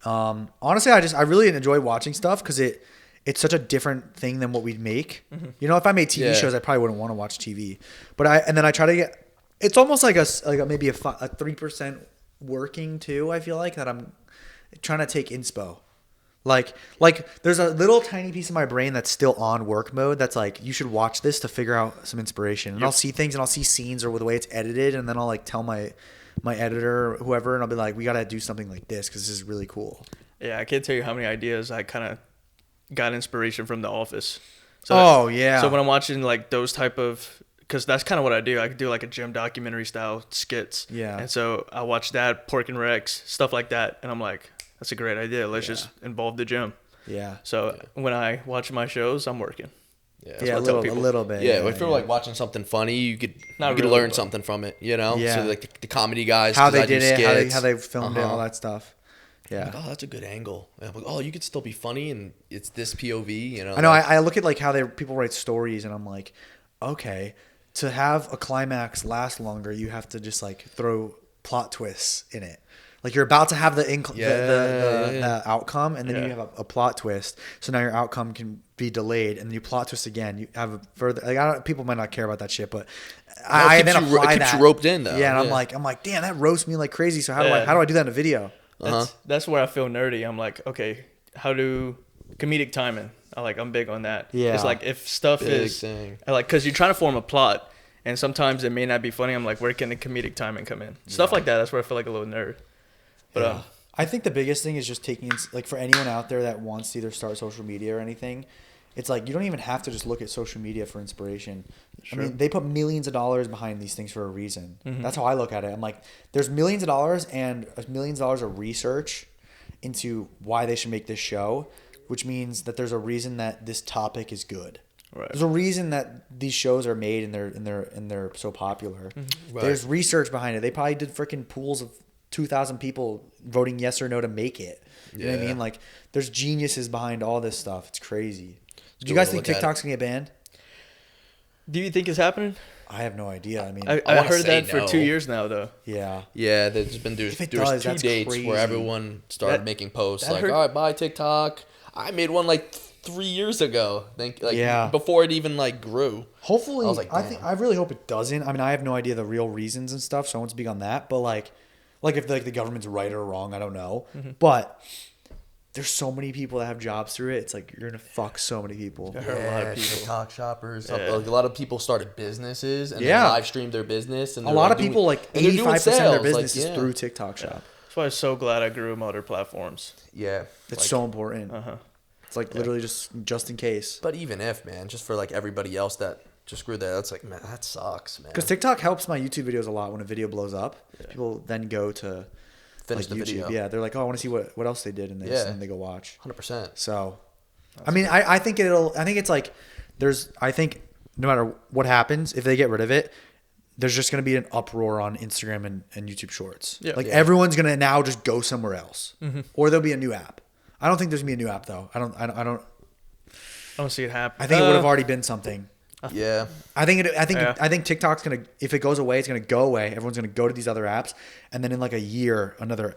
Honestly, I really enjoy watching stuff because it's such a different thing than what we make. You know, if I made TV Yeah. shows, I probably wouldn't want to watch TV. But I try to get. It's almost like maybe a 3% working too. I feel like that I'm trying to take inspo. Like there's a little tiny piece of my brain that's still on work mode that's like, you should watch this to figure out some inspiration. And I'll see things and I'll see scenes or with the way it's edited, and then I'll like tell my editor or whoever, and I'll be like, we got to do something like this because this is really cool. Yeah, I can't tell you how many ideas I kind of got inspiration from The Office. So Oh, yeah. So when I'm watching like those type of, because that's kind of what I do. I could do like a gym documentary style skits. Yeah. And so I watch that, Pork and Rex, stuff like that, and I'm like, that's a great idea. Let's just involve the gym. Yeah. So when I watch my shows, I'm working. Yeah. Yeah, a what I tell little people. bit. Yeah, if you're like watching something funny, you could Not you could really, learn but- something from it, you know? Yeah. So like the comedy guys, how 'cause they I do did it, skits. how they filmed it, all Uh-huh. that stuff. I'm Yeah. like, oh, that's a good angle. And I'm like, oh, you could still be funny, and it's this POV, you know? I know. like- I look at like how people write stories, and I'm like, okay, to have a climax last longer, you have to just like throw plot twists in it. Like you're about to have the the outcome, and then you Yeah. have a plot twist. So now your outcome can be delayed, and then you plot twist again. You have a further. Like people might not care about that shit, but I it then keeps you- apply it keeps that. you roped in, though. Yeah, and Yeah. I'm like, damn, that roasts me like crazy. So how Yeah. do I do that in a video? That's where I feel nerdy. I'm like, okay, how do comedic timing? I'm big on that. Yeah. It's like if stuff Big is thing. because you're trying to form a plot, and sometimes it may not be funny. I'm like, where can the comedic timing come in? Stuff like that. That's where I feel like a little nerd. But I think the biggest thing is just taking, like, for anyone out there that wants to either start social media or anything, it's like you don't even have to just look at social media for inspiration. Sure. I mean, they put millions of dollars behind these things for a reason. That's how I look at it. I'm like, there's millions of dollars and millions of dollars of research into why they should make this show, which means that there's a reason that this topic is good. Right. There's a reason that these shows are made and they're so popular. Right. There's research behind it. They probably did freaking pools of 2,000 people voting yes or no to make it. You know what I Yeah. mean? Like, there's geniuses behind all this stuff. It's crazy. Do you Go guys think look at it. TikTok's gonna get banned? do you think it's happening? I have no idea. I mean, I wanna heard say that for no. 2 years now, though. yeah. Yeah, there's If it there's does, two that's dates crazy. where everyone started That- making posts that like, hurt- all right, bye TikTok. I made one like 3 years ago. Yeah. Before it even like grew. Hopefully, I was like, damn. I really hope it doesn't. I mean, I have no idea the real reasons and stuff, so I won't speak on that. But like if the government's right or wrong, I don't know. But there's so many people that have jobs through it. It's like you're gonna fuck so many people. I heard a lot of people. TikTok shoppers. Yeah. Like, a lot of people started businesses and Yeah. they live streamed their business. And A they're, lot like, of people, like and they're doing 85% of their sales, business is yeah. through TikTok Shop. That's why I'm so glad I grew up on other platforms. Yeah. It's like- so important. Uh-huh. It's like literally just in case. But even if, man, just for like everybody else that just grew there, that's like, man, that sucks, man. Because TikTok helps my YouTube videos a lot when a video blows up. People then go to Finish like the YouTube. video. Yeah, they're like, oh, I want to see what else they did in this, Yeah. and they go watch. 100%. So, I mean, I think I think it's like I think no matter what happens, if they get rid of it, there's just going to be an uproar on Instagram and YouTube Shorts. Yeah. Like Yeah. everyone's going to now just go somewhere else, or there'll be a new app. I don't think there's going to be a new app though. I don't. I don't see it happen. I think it would have already been something. Yeah. I think Yeah. I think TikTok's gonna, if it goes away, it's gonna go away. Everyone's gonna go to these other apps, and then in like a year, another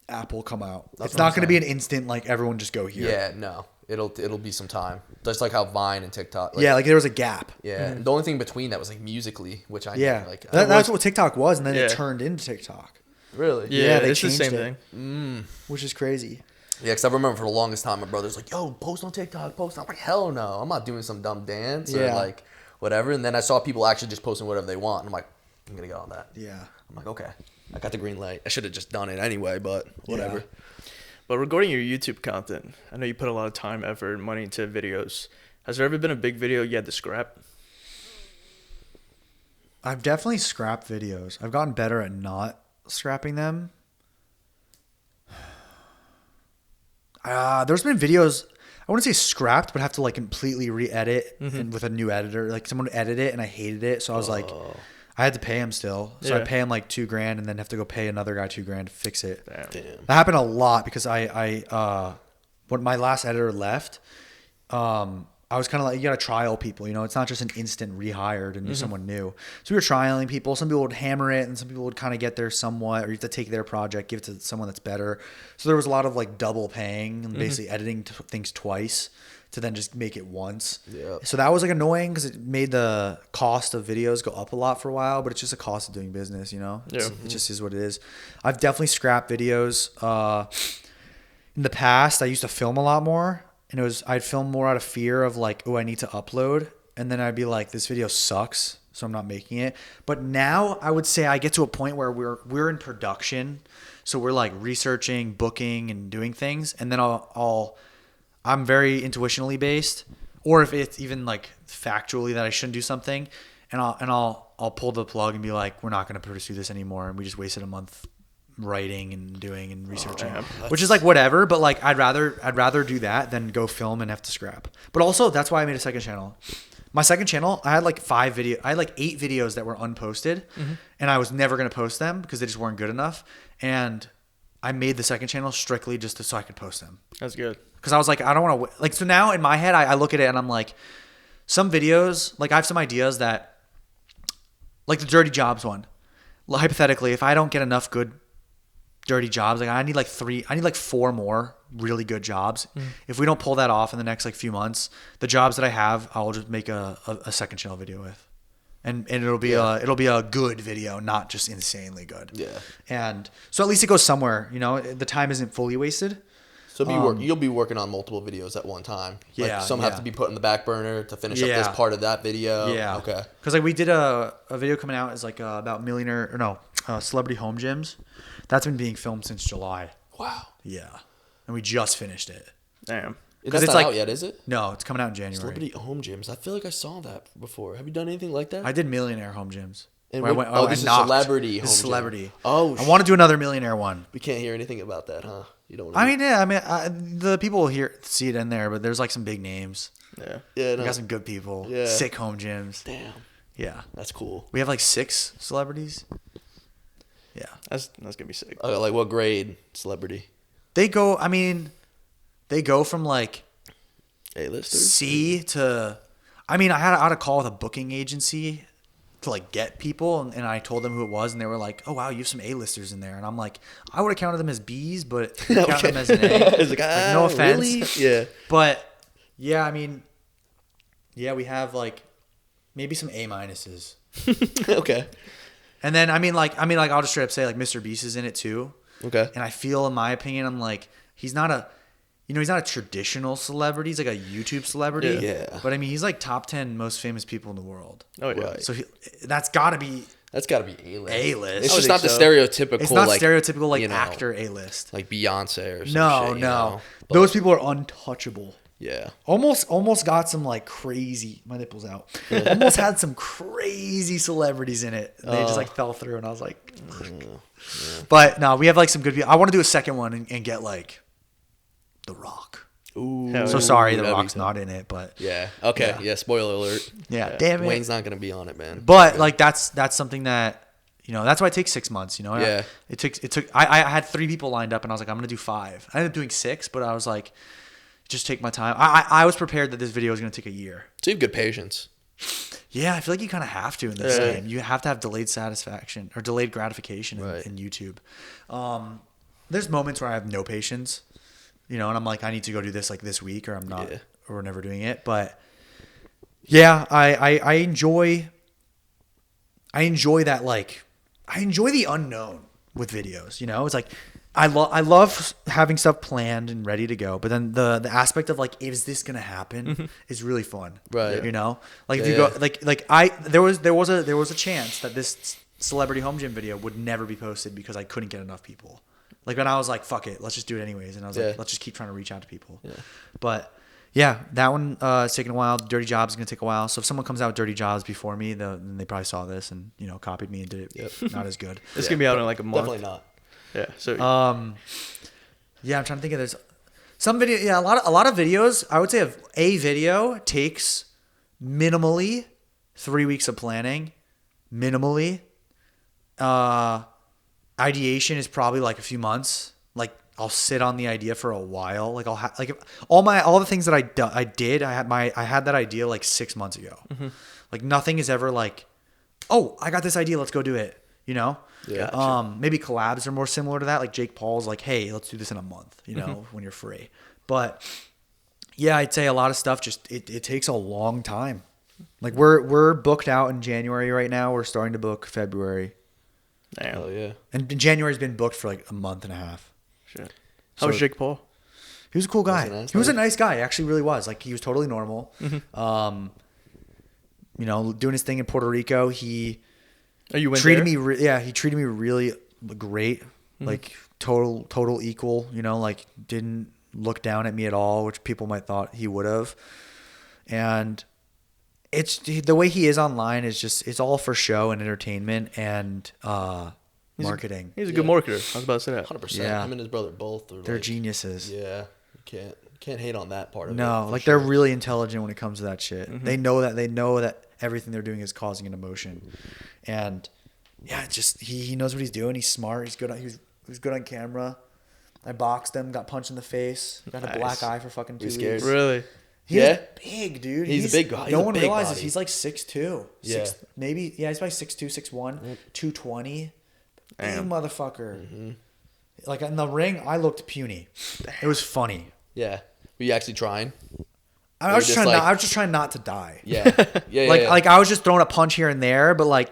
app will come out. That's It's what I'm not gonna be saying. an instant like everyone just go here. Yeah, no. It'll be some time. Just like how Vine and TikTok. Yeah, like there was a gap. Yeah. The only thing between that was like Musically, which I Yeah, like. that's what TikTok was, and then Yeah. it turned into TikTok, Really? Yeah, they it's the changed same it. thing. which is crazy. Yeah, because I remember for the longest time, my brother's like, yo, post on TikTok, post. I'm like, hell no. I'm not doing some dumb dance or Yeah. like whatever. And then I saw people actually just posting whatever they want. And I'm like, I'm going to get on that. Yeah. I'm like, okay. I got the green light. I should have just done it anyway, but whatever. But regarding your YouTube content, I know you put a lot of time, effort, and money into videos. Has there ever been a big video you had to scrap? I've definitely scrapped videos. I've gotten better at not scrapping them. There's been videos I wouldn't say scrapped, but have to like completely re-edit and with a new editor. Like someone edited it and I hated it, so I was like, I had to pay him still. So I Yeah. pay him like $2,000 and then have to go pay another guy $2,000 to fix it. Damn. That happened a lot because when my last editor left, I was kind of like, you got to trial people, you know, it's not just an instant rehired and you're someone new. So we were trialing people. Some people would hammer it and some people would kind of get there somewhat, or you have to take their project, give it to someone that's better. So there was a lot of like double paying and basically editing things twice to then just make it once. Yeah. So that was like annoying because it made the cost of videos go up a lot for a while, but it's just a cost of doing business, you know? Yeah. It just is what it is. I've definitely scrapped videos. In the past, I used to film a lot more. And I'd film more out of fear of like, oh, I need to upload. And then I'd be like, this video sucks, so I'm not making it. But now I would say I get to a point where we're in production. So we're like researching, booking, and doing things. And then I'm very intuitionally based. Or if it's even like factually that I shouldn't do something, and I'll pull the plug and be like, we're not going to pursue this anymore. And we just wasted a month writing and doing and researching, man. which is like whatever. But like I'd rather do that than go film and have to scrap. But also that's why I made a second channel. My second channel, I had like 8 videos that were unposted, and I was never gonna post them because they just weren't good enough. And I made the second channel strictly just so I could post them. That's good. Because I was like, I don't want to like. So now in my head, I look at it and I'm like, some videos, like I have some ideas that, like the dirty jobs one. Hypothetically, if I don't get enough good dirty jobs, like I need like 4 more really good jobs. If we don't pull that off in the next like few months, the jobs that I have, I'll just make a second channel video with, and it'll be a good video, not just insanely good. Yeah. And so at least it goes somewhere. You know, the time isn't fully wasted. So you'll be working on multiple videos at one time. Like Yeah, some have to be put in the back burner to finish up this part of that video. Yeah. Okay. Because like we did a video coming out is like about celebrity home gyms. That's been being filmed since July. Wow. Yeah. And we just finished it. Damn. That's it's not like- out yet, is it? No, it's coming out in January. Celebrity home gyms. I feel like I saw that before. Have you done anything like that? I did millionaire home gyms. And Where what- this is celebrity This is home gym. celebrity. Oh, I want to do another millionaire one. We can't hear anything about that, huh? You don't. I mean, the people will see it in there, but there's like some big names. Yeah. Yeah. We No. got some good people. Yeah. Sick home gyms. Damn. Yeah. That's cool. We have like 6 celebrities. Yeah. That's gonna be sick. Like what grade celebrity? They go from like A-listers? C to, I mean, I had a call with a booking agency to like get people, and I told them who it was, and they were like, "Oh wow, you have some A-listers in there," and I'm like, I would have counted them as B's, but I count them as an A. It's like, no offense, really? Yeah. but yeah, I mean, yeah, we have like maybe some A minuses, Okay. and then I mean, I'll just straight up say like Mr. Beast is in it too, Okay. and I feel, in my opinion, I'm like, he's not a traditional celebrity. He's like a YouTube celebrity. Yeah. But I mean, he's like top 10 most famous people in the world. Oh yeah. Right. So that's got to be That's got to be A-list. A-list. It's I just would not the think so. stereotypical. It's not like, stereotypical like you know, actor A-list. like Beyonce or some No, shit, you no. know? But, Those people are untouchable. Yeah. Almost got some like crazy, my nipples out. Almost had some crazy celebrities in it. They just like fell through, and I was like, but no, we have like some good people. I want to do a second one and get like The Rock. Ooh. Hell So yeah. sorry, The That'd be Rock's cool. not in it, but Yeah. Okay. Yeah. Spoiler alert. yeah, damn it. Wayne's not gonna be on it, man. But like that's something that, you know, that's why it takes 6 months. You know, Yeah. It took. I had 3 people lined up, and I was like, I'm gonna do 5. I ended up doing 6, but I was like, just take my time. I was prepared that this video was gonna take a year. So you have good patience. Yeah, I feel like you kind of have to in this Yeah. game. You have to have delayed satisfaction or delayed gratification Right. in YouTube. There's moments where I have no patience, you know, and I'm like, I need to go do this like this week, or I'm not, Yeah. or we're never doing it. But yeah, I enjoy that, like, I enjoy the unknown with videos. You know, it's like I love having stuff planned and ready to go, but then the aspect of like, is this gonna happen, is really fun. Right. You know, like if Yeah, you go yeah. there was a chance that this celebrity home gym video would never be posted because I couldn't get enough people. Like when I was like, fuck it, let's just do it anyways, and I was Yeah. like, let's just keep trying to reach out to people. Yeah. But yeah, that one is taking a while. Dirty Jobs is gonna take a while. So if someone comes out with Dirty Jobs before me, then they probably saw this and, you know, copied me and did it. Yep. Not as good. It's gonna be out in like a month. Definitely not. Yeah. So Yeah, I'm trying to think of, there's some video. Yeah, a lot of videos. I would say a video takes minimally 3 weeks of planning. Minimally, ideation is probably like a few months. Like I'll sit on the idea for a while. Like I'll like all the things that I did. I had that idea like 6 months ago. Like nothing is ever like, oh, I got this idea, let's go do it. You know. Yeah. Maybe collabs are more similar to that. Like Jake Paul's like, hey, let's do this in a month, you know, when you're free. But yeah, I'd say a lot of stuff just it takes a long time. Like we're booked out in January right now. We're starting to book February. damn. Hell yeah. And January's been booked for like a month and a half. Shit. How was So- Jake Paul? He was a cool guy. Was he nice? He was a nice guy. He actually really was. Like he was totally normal. You know, doing his thing in Puerto Rico. He Oh, you went treated there? me he treated me really great, like total equal, you know, like didn't look down at me at all, which people might thought he would have. And it's the way he is online is just, it's all for show and entertainment, and marketing. He's a good marketer. I was about to say that. 100%. Yeah. Him and his brother both are They're geniuses. Yeah, you can't hate on that part of it. No, like they're really intelligent when it comes to that shit. Mm-hmm. They know that everything they're doing is causing an emotion, and yeah, it's just he knows what he's doing. He's smart. He's good. He was good on camera. I boxed him. Got punched in the face. Got a black eye for fucking 2 weeks. scared? Really? He's big, dude. He's a big guy. No He's a one big realizes body. he's like 6'2". Yeah. Maybe. Yeah, he's probably 6'2", 6'1", 220. Big Damn. motherfucker. Mm-hmm. Like in the ring, I looked puny. It was funny. Yeah. Were you actually trying? I was just just like- I was just trying not to die. Yeah. Yeah. Like I was just throwing a punch here and there, but like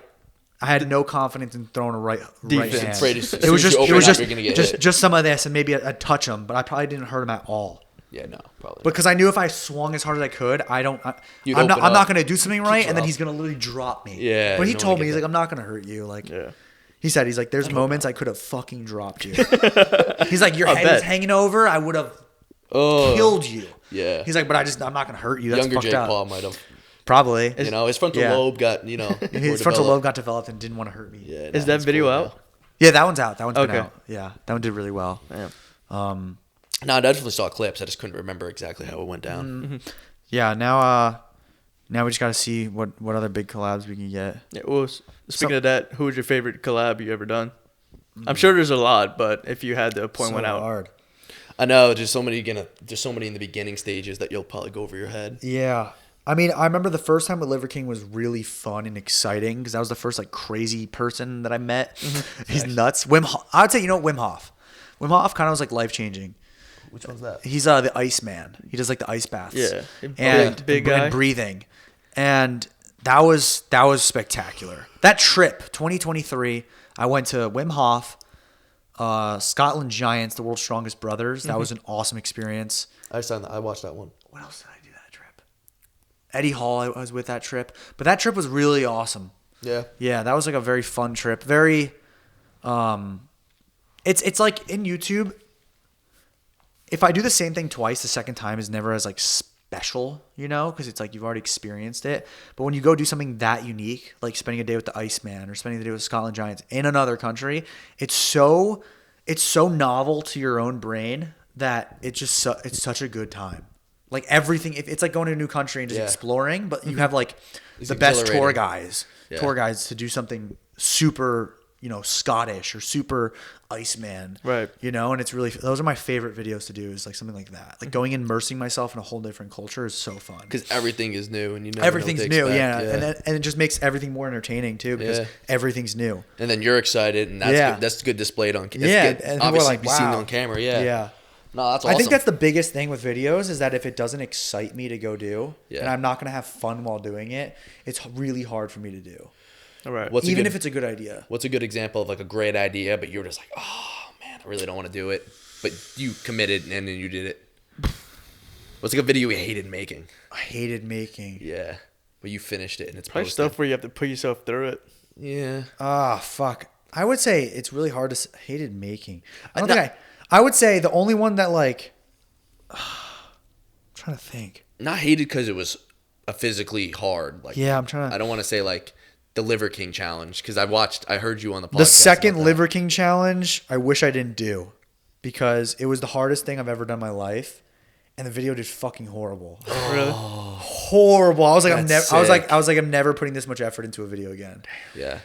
I had no confidence in throwing a right Defense. hand. Afraid as soon It was as just you it open was up, you're gonna get hit. just some of this, and maybe I'd touch him, but I probably didn't hurt him at all. Yeah, no, probably. Because I knew if I swung as hard as I could, You'd I'm open not up. going to do something right, you and then up. he's going to literally drop me. Yeah, But he you don't told wanna me, get he's like, that. I'm not going to hurt you. Like, Yeah. he's like, there's moments I could have fucking dropped you. He's like, your I head is bet. hanging over. I would have Oh, killed you. yeah. He's like, but I'm not going to hurt you. That's Younger fucked Jake up. Paul might have. Probably. His frontal yeah. lobe got, more His frontal developed. lobe got developed and didn't want to hurt me. Yeah, Is that it's video cool out? now. Yeah, that one's out. That one's been Okay. out. Yeah, that one did really well. Damn. No, I definitely saw clips. I just couldn't remember exactly how it went down. Yeah, now we just got to see what other big collabs we can get. Yeah, well, speaking of that, who was your favorite collab you ever done? I'm sure there's a lot, but if you had to point So one out. hard. I know, there's so many in the beginning stages that you'll probably go over your head. Yeah. I mean, I remember the first time with Liver King was really fun and exciting because that was the first like crazy person that I met. He's nuts. I would say, Wim Hof. Wim Hof kind of was like life changing. Which one's that? He's the Iceman. He does like the ice baths. Yeah. And Big guy. and breathing. And that was spectacular. That trip, 2023, I went to Wim Hof, Scotland Giants, the world's strongest brothers. That was an awesome experience. I watched that one. What else did I do that trip? Eddie Hall, I was with that trip. But that trip was really awesome. Yeah. Yeah, that was like a very fun trip. Very, it's like in YouTube, if I do the same thing twice, the second time is never as like special, because it's like you've already experienced it. But when you go do something that unique, like spending a day with the Iceman or spending the day with Scotland Giants in another country, it's so novel to your own brain that it's such a good time. Like everything, it's like going to a new country and just Yeah. exploring, but you have like It's the best tour exhilarating. guys to do something super, Scottish or super Iceman. Right. And it's really, those are my favorite videos to do, is like something like that. Like going and immersing myself in a whole different culture is so fun. Because everything is new and you never Everything's know what new, to yeah. expect. And it just makes everything more entertaining too, because Yeah. everything's new. And then you're excited, and that's Yeah. good. That's good displayed on camera. Yeah, Good, and people are obviously like, be seen wow. on camera. Yeah. Yeah. No, that's awesome. I think that's the biggest thing with videos, is that if it doesn't excite me to go do, Yeah. and I'm not going to have fun while doing it, it's really hard for me to do. All right. Even if it's a good idea. What's a good example of like a great idea, but you're just like, oh man, I really don't want to do it, but you committed and then you did it. What's like a video you hated making? I hated making. Yeah, but you finished it and it's Probably posted. stuff where you have to put yourself through it. Yeah. Fuck. I would say it's really hard to hated making. I would say the only one that like, I'm trying to think. Not hated because it was a physically hard. Like, Yeah, I'm trying to. I don't want to say like the Liver King challenge because I heard you on the podcast. The second about that. Liver King challenge, I wish I didn't do, because it was the hardest thing I've ever done in my life, and the video did fucking horrible. Really? Horrible. I was like, That's I'm never putting this much effort into a video again. Yeah.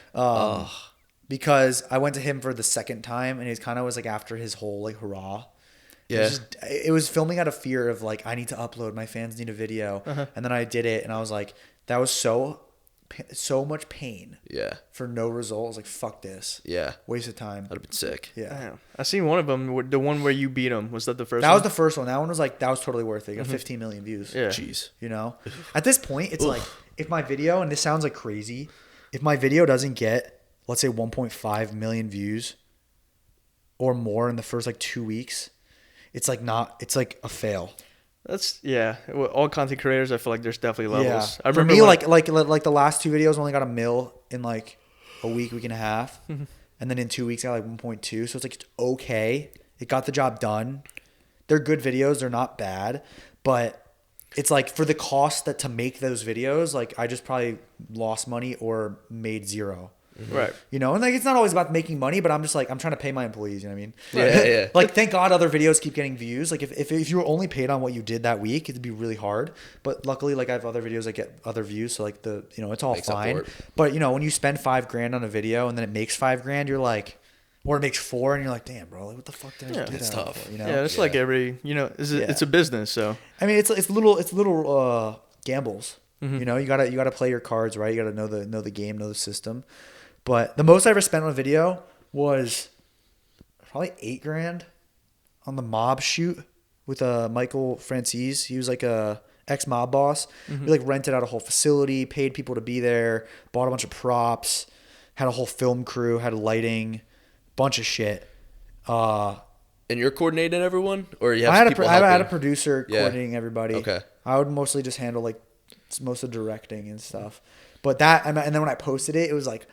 Because I went to him for the second time, and it kind of was like after his whole like hurrah. Yeah. It was filming out of fear of like, I need to upload, my fans need a video. And then I did it, and I was like, that was so much pain Yeah. for no result. I was like, fuck this. Yeah. Waste of time. That'd have been sick. Yeah. Damn. I seen one of them, the one where you beat him. Was that the first That one? was the first one. That one was like, that was totally worth it. It got 15 million views. Yeah. Jeez. At this point, it's like, if my video, and this sounds like crazy, if my video doesn't get, let's say 1.5 million views or more in the first like 2 weeks, it's like a fail. That's, yeah. Well, all content creators, I feel like there's definitely levels. Yeah. I For remember me, when- like the last two videos only got 1 mil in like a week and a half. And then in 2 weeks, I got like 1.2. So it's like, it's okay. It got the job done. They're good videos. They're not bad. But it's like, for the cost that to make those videos, like I just probably lost money or made zero. Right. You know, and like it's not always about making money, but I'm just like I'm trying to pay my employees. You know what I mean? Yeah. Like thank God other videos keep getting views. Like if you were only paid on what you did that week, it'd be really hard. But luckily, like I have other videos that get other views, so like it's all Makes up fine. for it. But when you spend $5,000 on a video and then it makes $5,000, you're like, or it makes 4, and you're like, damn, bro, like what the fuck did I do it's that tough. for? You know? Yeah, it's like every, it's a business, so. I mean, it's little gambles. You know, you gotta play your cards right. You gotta know the game, know the system. But the most I ever spent on a video was probably $8,000 on the mob shoot with Michael Francis. He was like a ex-mob boss. We like rented out a whole facility, paid people to be there, bought a bunch of props, had a whole film crew, had lighting, bunch of shit. And you're coordinating everyone, or you have I had people I had a helping? producer coordinating everybody. Okay. I would mostly just handle like most of directing and stuff. But that, and then when I posted it, it was like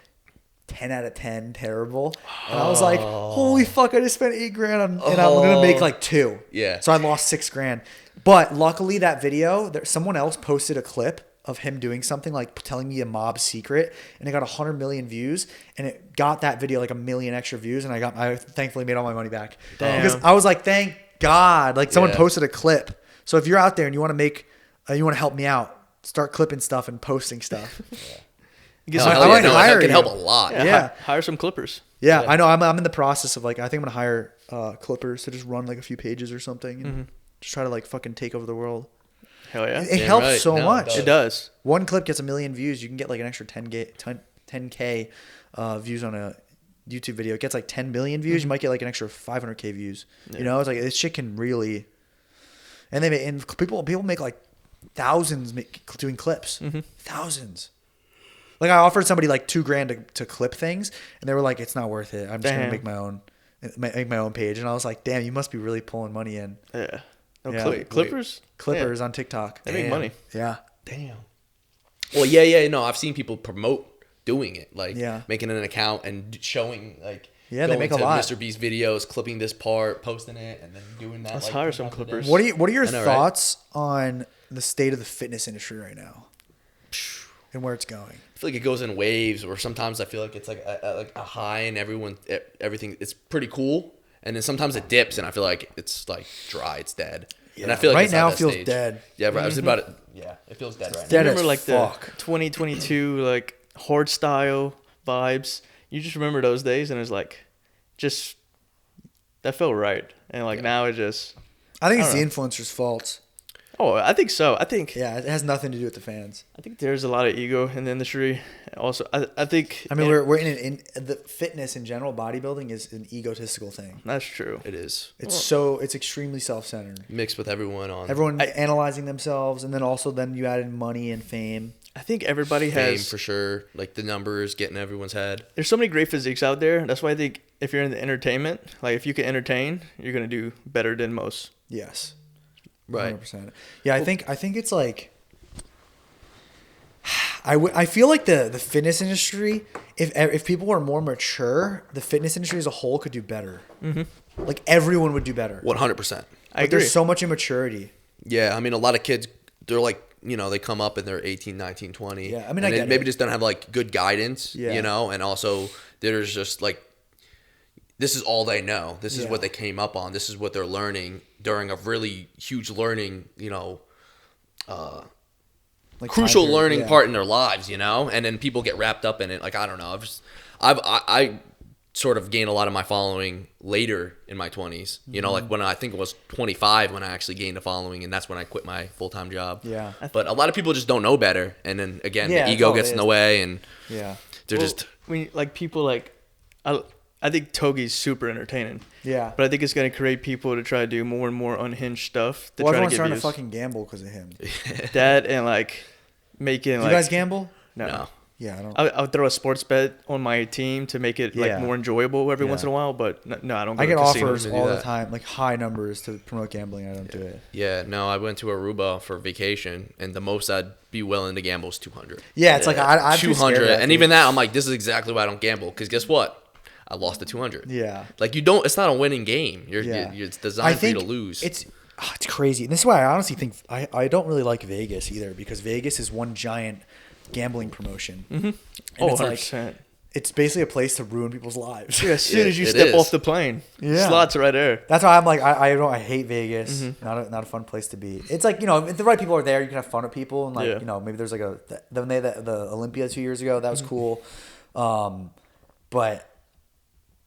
10 out of 10 terrible. And I was like, holy fuck, I just spent $8,000 and I'm gonna make like 2. Yeah. So I lost $6,000. But luckily that video, someone else posted a clip of him doing something like telling me a mob secret, and it got 100 million views, and it got that video like 1 million extra views, and I thankfully made all my money back. Damn. Because I was like, thank God, like someone Yeah. posted a clip. So if you're out there and you want to make, you want to help me out, start clipping stuff and posting stuff. Get I some- might hire it can you. help a lot. Yeah. Hire some clippers. Yeah, I know. I'm in the process of like, I think I'm gonna hire clippers to just run like a few pages or something, and just try to like fucking take over the world. Hell yeah. It helps right. so No, it much. does. It does. One clip gets 1 million views. You can get like an extra 10K views on a YouTube video. It gets like 10 billion views. You might get like an extra 500K views. You know, it's like this shit can really. And people make like thousands doing clips. Thousands. Like I offered somebody like $2,000 to clip things, and they were like, "It's not worth it. I'm just gonna make my own page." And I was like, "Damn, you must be really pulling money in." Yeah. No, Yeah. Clippers? Clippers on TikTok. They make money. Yeah. Damn. Well, yeah. No, I've seen people promote doing it, like Yeah. making an account and showing like Yeah, they going make a to lot. Mr. Beast videos, clipping this part, posting it, and then doing that. Let's like, hire 10 some times a day. clippers. What are your I know, right? thoughts on the state of the fitness industry right now and where it's going? I feel like it goes in waves, or sometimes I feel like it's like a high and everything. It's pretty cool, and then sometimes it dips, and I feel like it's like dry, it's dead. And I feel like Right it's at now that it feels stage. dead. Yeah, right. I was about it. Yeah, it feels dead right dead now. Remember as like fuck. the 2022 like hard style vibes? You just remember those days, and it's like, just that felt right. And like now it just. I think it's I the don't influencers' fault. Oh, I think so. I think Yeah, it has nothing to do with the fans. there's a lot of ego in the industry. Also, I think. I mean, we're in the fitness in general. Bodybuilding is an egotistical thing. That's true. It is It's extremely self-centered. mixed with everyone on Everyone analyzing themselves, and then you add in money and fame. I think everybody fame has. for sure. Like the numbers getting everyone's head. There's so many great physiques out there. That's why I think if you're in the entertainment, like if you can entertain, you're gonna do better than most. Yes. Right. 100%. Yeah, I think it's like I feel like the fitness industry, if people were more mature, the fitness industry as a whole could do better. Like everyone would do better. 100%. I But agree. there's so much immaturity. Yeah, I mean, a lot of kids, they're like, they come up and they're 18, 19, 20. Yeah, I mean, and I they get maybe it. just don't have like good guidance, Yeah. and also there's just like, this is all they know. This is Yeah. what they came up on. This is what they're learning during a really huge learning, Like crucial time period, learning yeah. part in their lives, and then people get wrapped up in it. Like, I don't know. I sort of gained a lot of my following later in my 20s, like when I think it was 25 when I actually gained a following, and that's when I quit my full-time job. Yeah. But a lot of people just don't know better. And then again, Yeah, the that's ego all gets it in the is. way, and Yeah. they're Well, just, when like people like, I think Togi's super entertaining. Yeah. But I think it's gonna create people to try to do more and more unhinged stuff to Well, try to everyone's get starting views. to fucking gamble because of him. Do That and like making you like guys gamble? no. Yeah, I don't. I would throw a sports bet on my team to make it Yeah. like more enjoyable every Yeah. once in a while, but no, I don't go I to get casinos. offers to do all the that. time, like high numbers to promote gambling. I don't do it. yeah, no, I went to Aruba for vacation, and the most I'd be willing to gamble is 200. Yeah, it's like I'm too scared of 200. that, And dude. even that, I'm like, this is exactly why I don't gamble. Because guess what? I lost the 200. Yeah. Like, it's not a winning game. Yeah. It's designed for you to lose. It's crazy. And this is why I honestly think I don't really like Vegas either, because Vegas is one giant gambling promotion. And Oh, it's like 100%. it's basically a place to ruin people's lives. Yeah, as soon as you It step is. off the plane, Yeah. slots right there. That's why I'm like, I hate Vegas. Not a fun place to be. It's like, if the right people are there, you can have fun with people, and like, Yeah. maybe there's like the Olympia 2 years ago, that was cool. But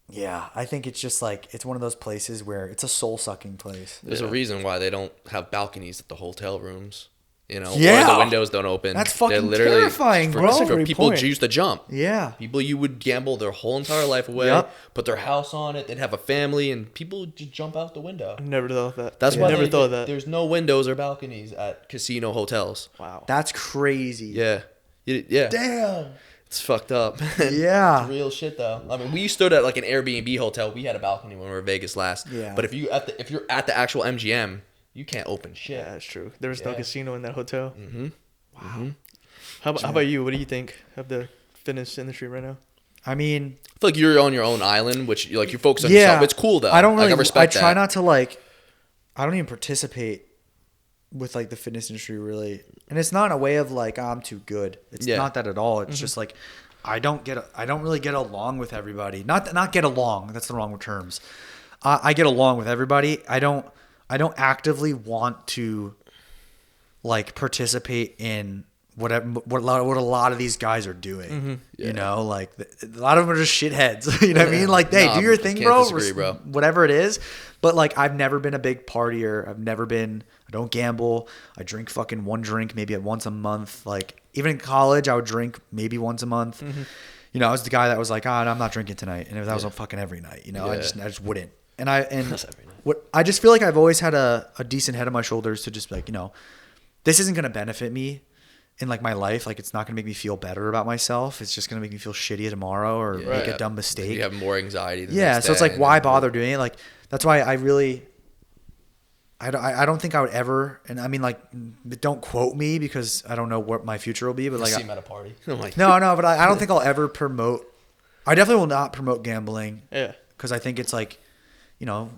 yeah, I think it's just like, it's one of those places where it's a soul sucking place. There's a reason why they don't have balconies at the hotel rooms. Or Yeah. the windows don't open. That's fucking They're literally terrifying, for, bro. For Great people point. who choose to jump. Yeah. People you would gamble their whole entire life away, Yep. put their house on it, they'd have a family, and people just jump out the window. I never thought of that. That's why never thought of that. there's no windows or balconies at casino hotels. Wow. That's crazy. Yeah. Yeah. Damn. It's fucked up. Yeah. It's real shit though. I mean, we stood at like an Airbnb hotel. We had a balcony when we were in Vegas last. Yeah. But if you're at the actual MGM, you can't open shit. Yeah, that's true. There was no Yeah. casino in that hotel. Mm-hmm. Wow. How about you? What do you think of the fitness industry right now? I mean, I feel like you're on your own island, which you're focused on yeah. yourself. It's cool though. I don't really, I respect I try that. not to I don't even participate with like the fitness industry really. And it's not in a way of like, oh, I'm too good. It's Yeah. not that at all. It's just like, I don't really get along with everybody. Not get along. That's the wrong terms. I get along with everybody. I don't actively want to like participate in what a lot of these guys are doing. Yeah. Like a lot of them are just shitheads. You know what I mean? Like, hey, Nah, do your thing, can't bro. disagree, bro. Whatever it is. But like, I've never been a big partier. I don't gamble. I drink fucking one drink maybe at once a month. Like even in college, I would drink maybe once a month. I was the guy that was like, I'm not drinking tonight, and that was fucking every night. I just wouldn't. And I just feel like I've always had a decent head on my shoulders to just be like, this isn't gonna benefit me in like my life. Like it's not gonna make me feel better about myself. It's just gonna make me feel shitty tomorrow or make a dumb mistake. You have more anxiety. So it's like, why bother doing it? Like that's why I really. I don't think I would ever, and I mean like, don't quote me because I don't know what my future will be. But like, see him at a party. I'm like, no, but I don't think I'll ever promote. I definitely will not promote gambling. Yeah. Because I think it's like,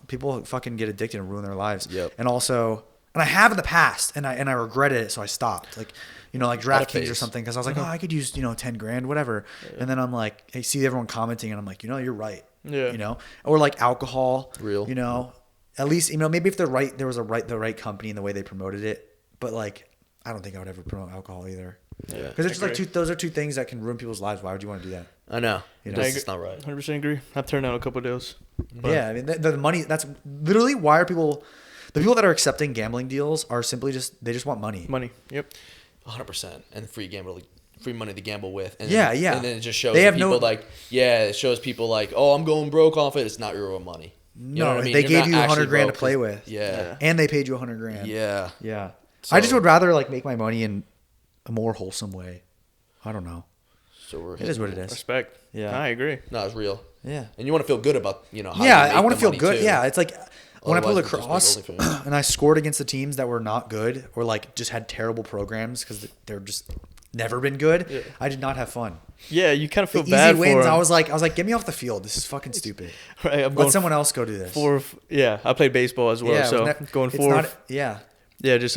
people fucking get addicted and ruin their lives. Yep. And also, and I have in the past, and I regretted it, so I stopped. Like, like DraftKings or phase. something, because I was like, I could use 10 grand, whatever. Yeah. And then I'm like, I see everyone commenting, and I'm like, you're right. Yeah. Or like alcohol. Real. At least maybe if the right company and the way they promoted it, but like I don't think I would ever promote alcohol either. Yeah. Because it's just like those are two things that can ruin people's lives. Why would you want to do that? I know. It's not right. 100% agree. I've turned down a couple of deals. Yeah, I mean the money. That's literally why the people that are accepting gambling deals are simply they just want money. Money. Yep. 100%. And free money to gamble with. And yeah. And then it just shows it shows people like, oh, I'm going broke off it. It's not your own money. You know what I mean? They You're gave not you actually $100 grand to broke play with. Yeah. And they paid you $100 grand. Yeah. Yeah. So- I just would rather like make my money in a more wholesome way. I don't know. So it is what it is. Respect. Yeah. I agree. No, it's real. Yeah. And you want to feel good about, how I want to feel good. Too. Yeah. It's like when Otherwise, I it's played just lacrosse like OnlyFans. and I scored against the teams that were not good or like just had terrible programs because they're just never been good. Yeah. I did not have fun. Yeah, you kind of feel The bad easy wins. for him. I was like, get me off the field. This is fucking stupid. Right, Let someone else go do this. Yeah, I played baseball as well, so going it's fourth. not- yeah. Yeah, just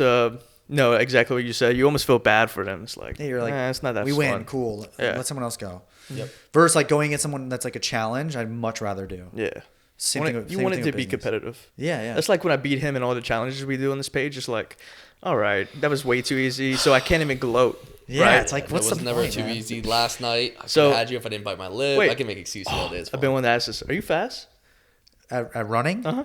no, exactly what you said. You almost feel bad for them. It's like, You're like, it's not that we fun. win, cool. Yeah. Let someone else go. Yep. Versus like going against someone that's like a challenge, I'd much rather do. Yeah. Same You thing. want, Same you want thing it to with be business. competitive. Yeah. That's like when I beat him in all the challenges we do on this page. It's like, all right, that was way too easy, so I can't even gloat. Yeah, right? it's like, what's it was the never point, too man? easy. Last night, I So- had you if I didn't bite my lip. Wait. I can make excuses all day. It's I've fine. been wanting to ask this. Are you fast? At running, Uh-huh.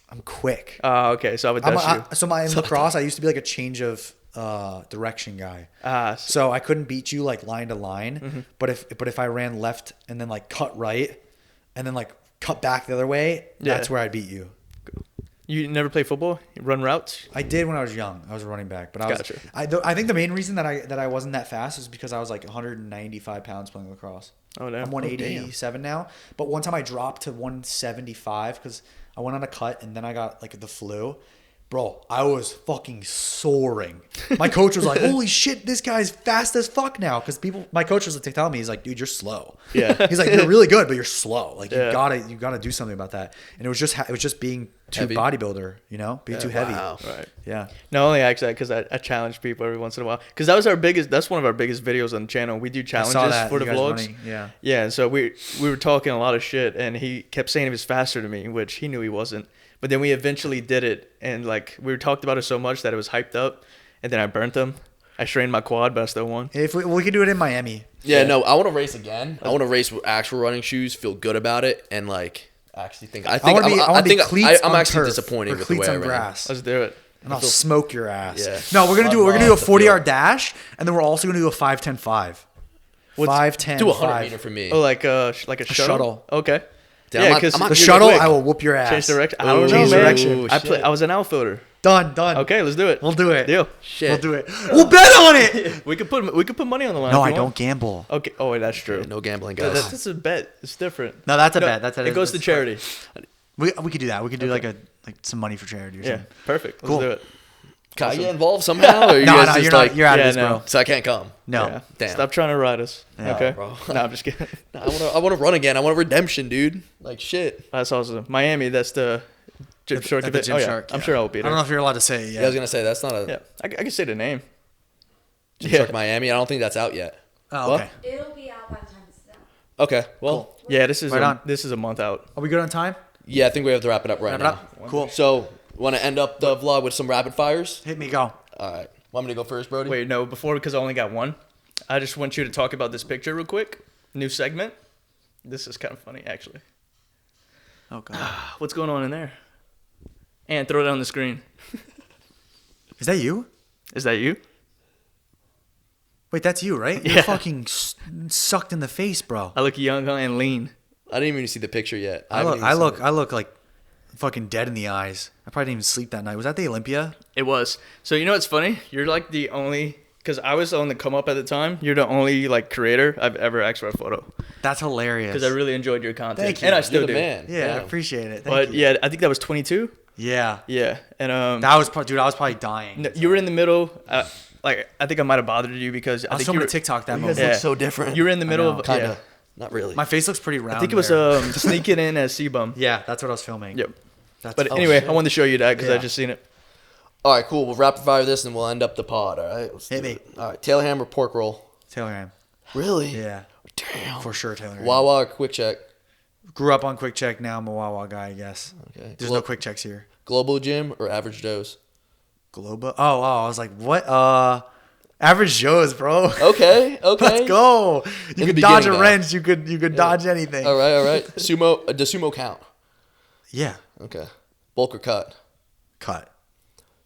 I'm quick. Okay, so I would test you. In lacrosse, I used to be like a change of direction guy. So I couldn't beat you like line to line, Mm-hmm. but if I ran left and then like cut right, and then like cut back the other way, that's Yeah. where I'd beat you. You never play football? You run routes? I did when I was young. I was a running back, but Gotcha. I think the main reason that I wasn't that fast is because I was like 195 pounds playing lacrosse. Oh, no. I'm 187 now, but one time I dropped to 175 because I went on a cut and then I got like the flu. Bro, I was fucking soaring. My coach was like, "Holy shit, this guy's fast as fuck now." Because my coach was like, telling me, he's like, "Dude, you're slow." Yeah. He's like, "You're really good, but you're slow. Like Yeah. you gotta do something about that." And it was just being too Heavy? bodybuilder, you know, be too heavy. Wow. Right. Yeah. No, I only ask that because I challenge people every once in a while. Because that's one of our biggest videos on the channel. We do challenges for the you guys vlogs. running, yeah. Yeah, and so we were talking a lot of shit, and he kept saying he was faster than me, which he knew he wasn't. But then we eventually did it, and like we talked about it so much that it was hyped up, and then I burnt him. I strained my quad, but I still won. If we could do it in Miami. Yeah, no, I want to race again. I want to race with actual running shoes, feel good about it, and like actually think. I think I'm actually disappointed with the way I ran. Grass. Let's do it. And I'll smoke your ass. Yeah. No, we're gonna do a 40-yard dash, and then we're also gonna do a 5-10-5. 5-10. Do a 100-meter for me. Oh, like a shuttle. Okay. Damn, Yeah, because the shuttle, I will whoop your ass. change direction. I don't know, Change man. direction. I was an outfielder. Done. Okay, let's do it. We'll do it. Deal. Shit. We'll do it. We'll bet on it. We could put money on the line. No, if I you don't want. gamble. Okay. Oh, wait, that's true. No gambling, No, guys. that's a bet. It's different. No, that's a bet. It goes to charity. We could do that. We could do like some money for charity or Yeah, something. perfect. Let's Cool. do it. Can I get involved somehow? Or are you No, guys no, just you're like, not. You're out Yeah, of this, no. bro. So I can't come. No. Yeah. Damn. Stop trying to ride us. Yeah, okay. bro. No, I'm just kidding. I want to run again. I want a redemption, dude. Like shit. That's awesome. Miami. That's the Gymshark At the event. Oh, yeah. Gymshark, I'm yeah. sure I'll beat I don't her. know if you're allowed to say it Yeah, I was yet. gonna say that's not a Yeah, I can say the name. Gymshark Miami. I don't think that's out yet. Oh, What? okay. It'll be out by the time it's done. Okay. Well, Yeah, this is Right on. this is a month out. Are we good on time? yeah, I think we have to wrap it up right Wrap it now. up? Cool. So, want to end up the vlog with some rapid fires? Hit me, go. All right. Want me to go first, Brodie? Wait, no, before because I only got one. I just want you to talk about this picture real quick. New segment. This is kind of funny, actually. Oh, God. What's going on in there? And throw it on the screen. Is that you? Is that you? Wait, that's you, right? You're Yeah. fucking sucked in the face, bro. I look young and lean. I didn't even see the picture yet. I look like fucking dead in the eyes. I probably didn't even sleep that night. Was that the Olympia? It was. So you know what's funny? You're like the only, because I was on the come up at the time. You're the only like creator I've ever asked for a photo That's hilarious. because I really enjoyed your content. Thank you. And I still You're the do. man. Yeah, I Damn. appreciate it. Thank But you. yeah, I think that was 22. Yeah. Yeah, and That was probably, dude, I was probably dying. no, you were in the middle. Like I think I might have bothered you because I was think filming you a were, TikTok that You moment. guys look Yeah. so different. You were in the middle know. of Kinda. yeah. Not really. My face looks pretty round. I think it was there. sneaking in as C-bum. Yeah, that's what I was filming. Yep. That's But Oh, anyway, shit. I wanted to show you that because I Yeah. just seen it. All right, cool. We'll rapid fire this and we'll end up the pod. All right. Let's Hit do me. it. All right. Taylor ham or pork roll? Taylor Ham. Really? Yeah, Damn. for sure, Taylor Ham. Wawa or quick check? Grew up on Quick Check. Now I'm a Wawa guy, I guess. Okay. There's no Quick Checks here. Global gym or average Joe's? Globa. Oh, I was like, what? Average Joe's, bro. Okay. Okay. Let's go. You In could the dodge a beginning, though. wrench. You could dodge anything. All right. All right. Sumo. Does sumo count? Yeah. Okay. Bulk or cut? Cut.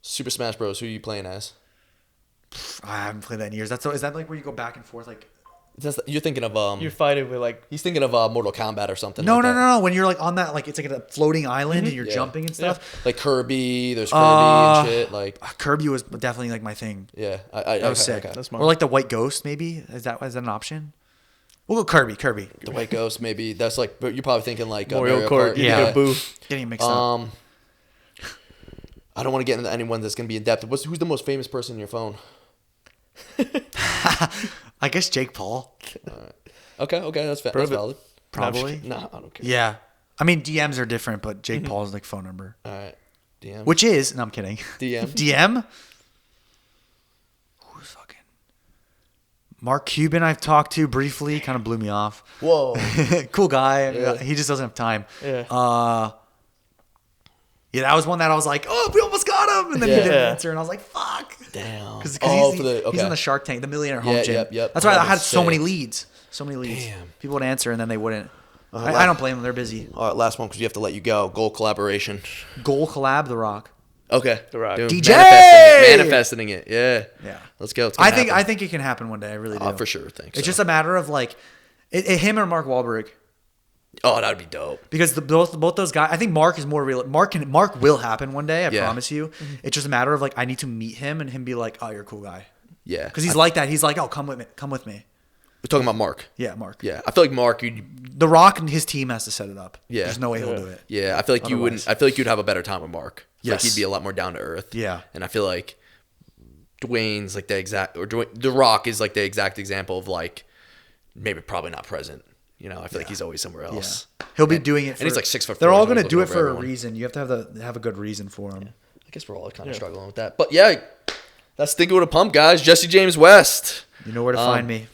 Super Smash Bros. Who are you playing as? I haven't played that in years. Is that like where you go back and forth? Like You're thinking of You're fighting with like He's thinking of Mortal Kombat or something. no, like no, that. no, no. When you're like on that, like it's like a floating island and you're Yeah. jumping and stuff. Like Kirby. There's Kirby and shit. Like Kirby was definitely like my thing. yeah. That was sick. That's Or like the White Ghost, maybe. Is that an option? We'll go Kirby. The White Ghost maybe. That's like. But you're probably thinking like Mario Kart. Yeah. Yeah. Boo. Getting mixed up. I don't want to get into anyone that's gonna be in depth. Who's the most famous person in your phone? I guess Jake Paul. Okay, that's That's Prove it. valid. Probably. No, I don't care. Yeah. I mean, DMs are different, but Jake Paul's like phone number. All right. DM. Which is, no, I'm kidding. DM. DM? Who's fucking? Mark Cuban I've talked to briefly, kind of blew me off. Whoa. Cool guy. Yeah. He just doesn't have time. Yeah. Yeah, that was one that I was like, oh, we almost got him. And then he Yeah. didn't answer. And I was like, fuck. Damn. Because okay. he's on the Shark Tank, the Millionaire Home Yeah, Gym. yep. That's why I That had was so many sick. leads. So many leads. Damn. People would answer and then they wouldn't. I don't blame them. They're busy. All right, last one because we have to let you go. Goal collaboration. Goal collab, The Rock. Okay. The Rock. Dude, DJ! Manifesting it. Yeah. Yeah. Let's go. It's I gonna happen. think it can happen one day. I really do. For sure. Thanks. It's just a matter of like, him or Mark Wahlberg. Oh, that'd be dope. Because both those guys, I think Mark is more real. Mark will happen one day. I Yeah. promise you. It's just a matter of like I need to meet him and him be like, oh, you're a cool guy. Yeah. Because he's like that. He's like, oh, come with me. Come with me. We're talking about Mark. Yeah, Mark. Yeah. I feel like Mark. The Rock and his team has to set it up. Yeah. There's no way he'll do it. Yeah. I feel like you wouldn't. Otherwise. I feel like you'd have a better time with Mark. Like Yes. he'd be a lot more down to earth. Yeah. And I feel like Dwayne's like the exact, or The Rock is like the exact example of like maybe probably not present I feel like he's always somewhere else. Yeah. He'll be doing it. And he's like 6'4". They're all so he's going to do it looking for over a everyone. reason. You have to have a good reason for him. I guess we're all kind of struggling with that. But yeah, that's Thinking with a Pump, guys. Jesse James West. You know where to find me.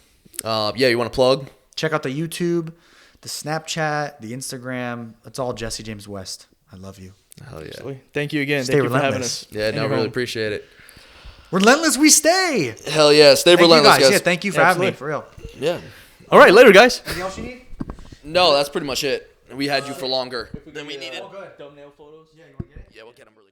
Yeah, you want to plug? Check out the YouTube, the Snapchat, the Instagram. It's all Jesse James West. I love you. Hell yeah. Absolutely. Thank you again. Stay Thank you for having relentless. us. Yeah, in no, your really home. appreciate it. Relentless, we stay. Hell yeah. Stay Thank relentless, you guys. guys. Yeah, thank you for having me, for real. Yeah. All right, later, guys. Anything else you need? No, that's pretty much it. We had you for longer than we needed. Good. Thumbnail photos. Yeah, you want to get it? Yeah, we'll get them really